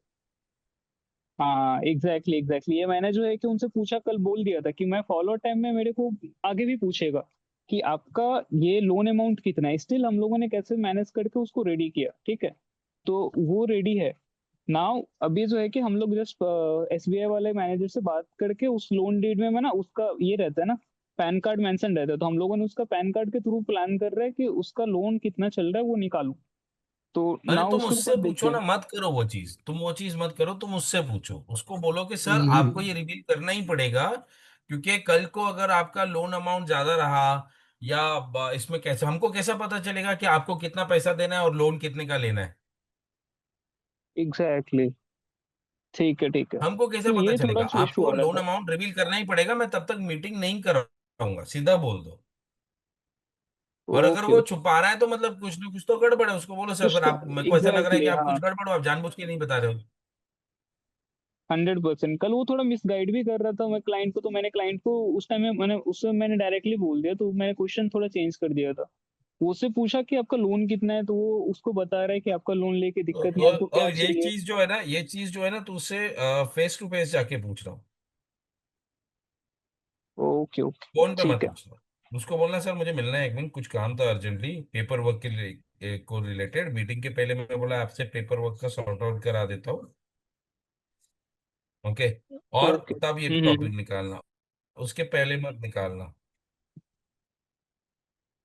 हाँ एग्जैक्टली एग्जैक्टली, ये मैंने जो है कि उनसे पूछा, कल बोल दिया था कि मैं फॉलो टाइम में मेरे को आगे भी पूछेगा कि आपका ये लोन अमाउंट कितना है। स्टिल हम लोगों ने कैसे मैनेज करके उसको रेडी किया, ठीक है। तो वो रेडी है नाउ। अभी जो है कि हम लोग जस्ट एसबीआई वाले मैनेजर से बात करके उस लोन डीड में ना उसका ये रहता है ना, पैन कार्ड मेंशन रहता है। तो हम लोगों ने उसका पैन कार्ड के थ्रू प्लान कर रहे हैं कि उसका लोन कितना चल रहा है वो निकालूं। तो अरे नाउ तुम उसके उससे ऊपर देखते पूछो हैं। ना, मत करो वो चीज, तुम वो चीज मत करो, तुम उससे पूछो, उसको बोलो कि सर आपको हम्म। ये रिवील करना ही पड़ेगा, क्योंकि कल को अगर आपका लोन अमाउंट ज्यादा रहा या इसमें कैसे, हमको कैसा पता चलेगा कि आपको कितना पैसा देना है और लोन कितने का लेना है। एग्जैक्टली, ठीक है ठीक है। हमको कैसे तो पता ये थोड़ा चलेगा? सा इशू आपको आ रहा लोन था। अमाउंट रिवील करना ही पड़ेगा, मैं तब तक मीटिंग नहीं कराऊंगा, सीधा बोल दो। और अगर ओके वो ओके। छुपा रहा है तो मतलब कुछ ना कुछ तो गड़बड़ है, उसको बोलो सर कुछ फिर तो आप, मेरे को ऐसा लग रहा है एग्जैक्टली कि आप हाँ, कुछ गड़बड़ हो, आप जानबूझ के नहीं बता रहे हो। 100%। कल वो थोड़ा मिसगाइड भी कर रहा था मैं क्लाइंट को, तो मैंने क्लाइंट को उस टाइम में मैंने उससे मैंने डायरेक्टली बोल दिया। तो मैंने क्वेश्चन थोड़ा चेंज कर दिया था। वो उससे पूछा कि आपका लोन कितना है, तो वो उसको बता रहा है कि आपका लोन लेके दिक्कत नहीं, आपको क्या और ये चाहिए। चीज जो है ना, ये चीज जो है ना, तो उससे फेस टू फेस जाके पूछ रहा हूँ, ओके ओके। फोन पे मत ठीक है। पूछना। उसको बोलना सर मुझे मिलना है एक मिनट, कुछ काम था अर्जेंटली पेपर वर्क के लिए, को रिलेटेड, मीटिंग के पहले मैं बोला आपसे पेपर वर्क का सॉर्ट आउट करा देता हूँ। ओके। और ओके। तब ये टॉपिक निकालना, उसके पहले मत निकालना।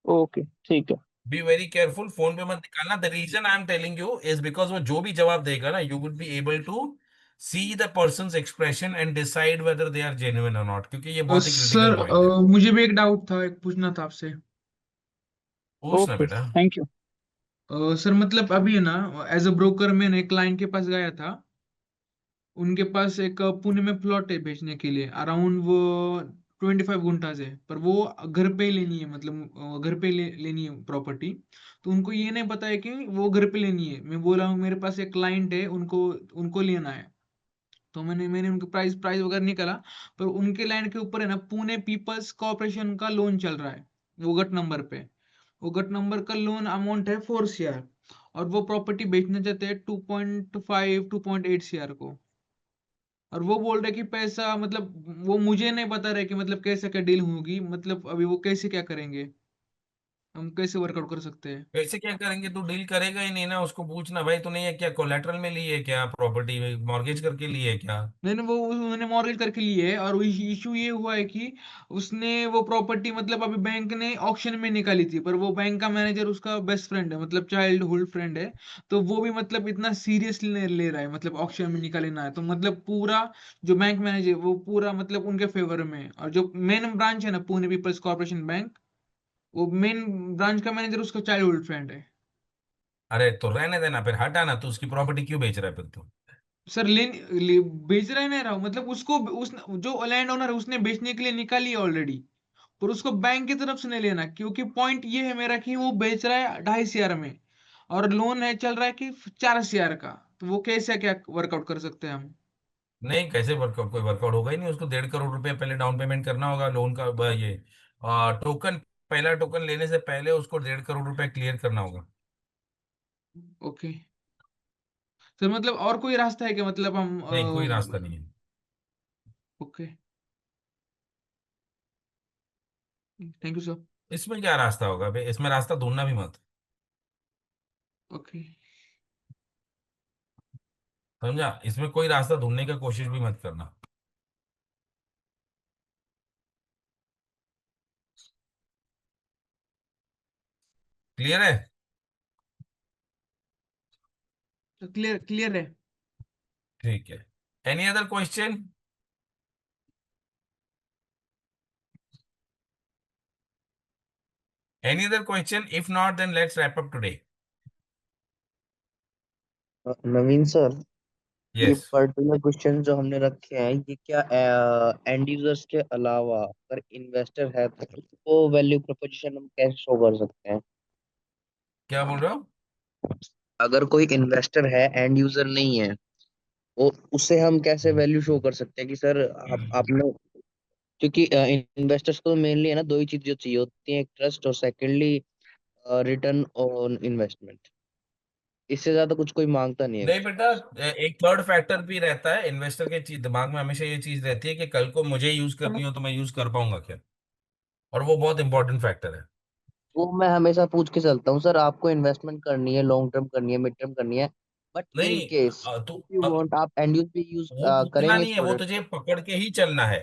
ओके ठीक है। बी वेरी केयरफुल, फोन पे मत निकालना। The reason I am telling you is because वो जो भी जवाब देगा ना, you would be able to see the person's expression and decide whether they are genuine और नॉट, क्योंकि ये बहुत ही क्रिटिकल सर पॉइंट है। मुझे भी एक डाउट था, एक पूछना था आपसे। पूछना ओके बेटा। Thank you. सर मतलब अभी है ना, एज अ ब्रोकर मैंने क्लाइंट के पास गया था। उनके पास एक पुणे में प्लॉट है बेचने के लिए, अराउंड वो 25 गुंठास है, पर वो घर पे ही लेनी है, मतलब घर पे लेनी है प्रॉपर्टी। तो उनको ये नहीं पता है कि वो घर पे लेनी है। मैं बोला हूँ मेरे पास एक क्लाइंट है, उनको उनको लेना है। तो मैंने मैंने उनके प्राइस प्राइस वगैरह निकाला। पर उनके लैंड के ऊपर है ना, पुणे पीपल्स कॉर्पोरेशन का लोन चल रहा है, वो गट नंबर पे। वो गट नंबर का लोन अमाउंट है 4 CR। और वो प्रॉपर्टी बेचना चाहते हैं 2.5 2.8 CR को। और वो बोल रहे कि पैसा, मतलब वो मुझे नहीं बता रहे कि मतलब कैसे क्या डील होगी, मतलब अभी वो कैसे क्या करेंगे, हम कैसे वर्कआउट कर सकते हैं। कैसे क्या करेंगे? तू डील करेगा ही नहीं ना, उसको पूछना भाई तूने ये क्या कोलेटरल में ली है, क्या प्रॉपर्टी मॉर्गेज करके ली है क्या? मैंने वो उन्होंने मॉर्गेज करके लिए है। और इशू ये हुआ है कि उसने वो प्रॉपर्टी, मतलब अभी बैंक ने ऑक्शन में निकाली थी, पर वो बैंक का मैनेजर उसका बेस्ट फ्रेंड है, मतलब चाइल्डहुड फ्रेंड है। तो वो भी मतलब इतना सीरियसली ले रहा है, मतलब ऑक्शन में निकालना है तो मतलब पूरा जो बैंक मैनेजर वो पूरा मतलब उनके फेवर में है। और जो मेन ब्रांच है ना, पुणे पीपल्स कॉर्पोरेशन बैंक, वो मेन ब्रांच का मैनेजर उसका चाइल्डहुड फ्रेंड है। अरे तो रहने देना, फिर हटाना, तो उसकी प्रॉपर्टी क्यों बेच रहा है फिर तू? सर बेच रहा है नहीं रहा हूँ, मतलब उसको उस जो लैंड ओनर है उसने बेचने के लिए निकाली है ऑलरेडी। पर उसको बैंक की तरफ से नहीं लेना, क्योंकि पॉइंट ये है मेरा कि वो बेच रहा है 2.5 CR में। और लोन है चल रहा है कि 4 CR का। तो वो कैसे क्या वर्कआउट कर सकते हैं हम। नहीं, कैसे वर्कआउट, कोई वर्कआउट होगा ही नहीं। उसको 1.5 करोड़ रुपए पहले डाउन पेमेंट करना होगा लोन का, ये टोकन, पहला टोकन लेने से पहले उसको 1.5 करोड़ रुपए क्लियर करना होगा। ओके सर, मतलब और कोई रास्ता है कि मतलब हम नहीं, कोई रास्ता नहीं है। Okay thank you sir. इसमें क्या रास्ता होगा भाई, इसमें रास्ता ढूंढना भी मत, ओके समझा? इसमें कोई रास्ता ढूंढने की कोशिश भी मत करना। क्लियर है? क्लियर क्लियर है। ठीक है। Any other question? Any other question? If not, then let's wrap up today. Naveen sir, ये Yes. पर्टिकुलर क्वेश्चन जो हमने रखे हैं, ये क्या एंड यूजर्स के अलावा अगर इन्वेस्टर है तो उसको वैल्यू प्रोपोजिशन हम कैसे शो कर सकते हैं? क्या बोल रहे हो? अगर कोई इन्वेस्टर है, एंड यूजर नहीं है, वो उसे हम कैसे वैल्यू शो कर सकते हैं कि सर आप आपने, क्योंकि इन्वेस्टर्स को मेनली है ना, दो ही चीज जो चाहिए होती है, एक ट्रस्ट और सेकंडली रिटर्न ऑन इन्वेस्टमेंट। इससे ज्यादा कुछ कोई मांगता नहीं है। नहीं बेटा, एक थर्ड फैक्टर भी रहता है। इन्वेस्टर के दिमाग में हमेशा ये चीज रहती है कि कल को मुझे यूज करनी हो तो मैं यूज कर पाऊंगा क्या, और वो बहुत इंपॉर्टेंट फैक्टर है। वो मैं हमेशा पूछ के चलता हूँ सर, आपको इन्वेस्टमेंट करनी है, लॉन्ग टर्म करनी है, मिड टर्म करनी है, बट इन नहीं, केस तू इफ यू वांट, आप एंड यूज भी यूज वो पूछना करेंगे इस नहीं है, वो प्रोडक्ट? तुझे पकड़ के ही चलना है।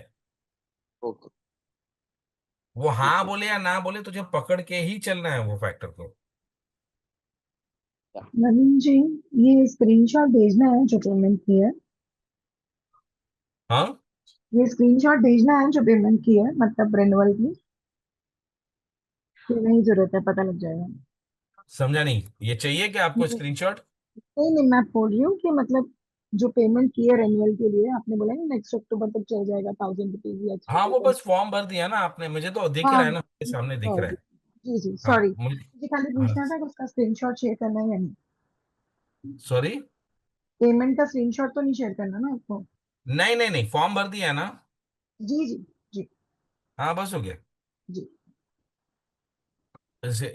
ओके वो ठीक हाँ है। बोले या ना बोले, तुझे पकड़ के ही चलना है वो फैक्टर को। नवीन जी, ये स्क्रीनशॉट भेजना है जो पेमेंट की है। हाँ, ये स्क्रीनशॉट भेजना है जो पेमेंट की है, मतलब रेन्युअल की, कि नहीं जरूरत है, पता लग जाएगा। समझा नहीं, ये चाहिए क्या आपको नहीं स्क्रीनशॉट? नहीं नहीं, मैं बोल रही हूँ कि मतलब जो पेमेंट की है रेन्युअल के लिए, आपने बोला ना नेक्स्ट अक्टूबर तक चल जाएगा, 1000 रुपीज या एक्स्ट्रा हाँ, वो टोकन। बस फॉर्म भर दिया ना आपने, मुझे तो दिख हाँ रहा है ना, मेरे सामने दिख रहा सॉरी, है। जी जी हाँ, सॉरी, मुझे, मुझे खाली हाँ, पूछना था कि उसका स्क्रीनशॉट शेयर करना है या नहीं। सॉरी। पेमेंट का स्क्रीनशॉट तो नहीं शेयर करना ना आपको? नहीं नहीं नहीं, फॉर्म भर दिया ना। जी जी जी हाँ, बस हो गया। जी।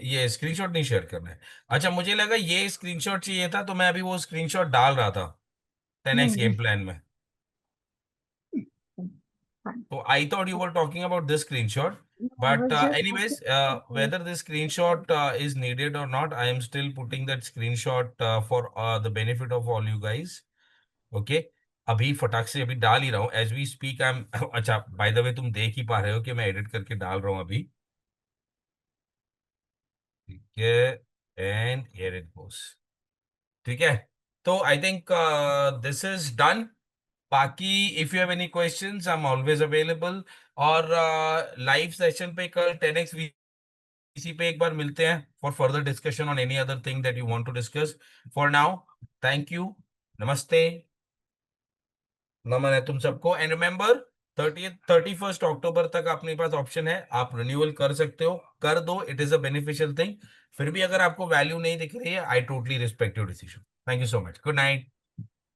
ये स्क्रीनशॉट नहीं शेयर करना है। अच्छा, मुझे लगा ये स्क्रीनशॉट चाहिए था, तो मैं अभी वो स्क्रीनशॉट डाल रहा था 10x नहीं गेम प्लान में। fine. तो I thought you were talking about this screenshot, No, I but was just anyways, asking. whether this screenshot is needed or not, I am still putting that screenshot for the benefit of all you guys. Okay, अभी फटाक से अभी डाल ही रहा हूँ as we speak. I am अच्छा, by the way तुम देख ही पा रहे हो कि मैं एडिट करके डाल रहा हूँ अभी। ठीक है, एंड हियर इट गोस। ठीक है, तो I think this is done. बाकी if you have any questions, I am always available. और लाइव सेशन पे कल 10x इसी पे एक बार मिलते हैं for further discussion on any other thing that you want to discuss. For now, thank you, नमस्ते, नमन है तुम सबको। एंड रिमेंबर, 31 अक्टूबर तक अपने पास ऑप्शन है, आप रिन्यूअल कर सकते हो, कर दो, it is a beneficial thing. फिर भी अगर आपको वैल्यू नहीं दिख रही है, I totally respect your decision. Thank you so much, good night.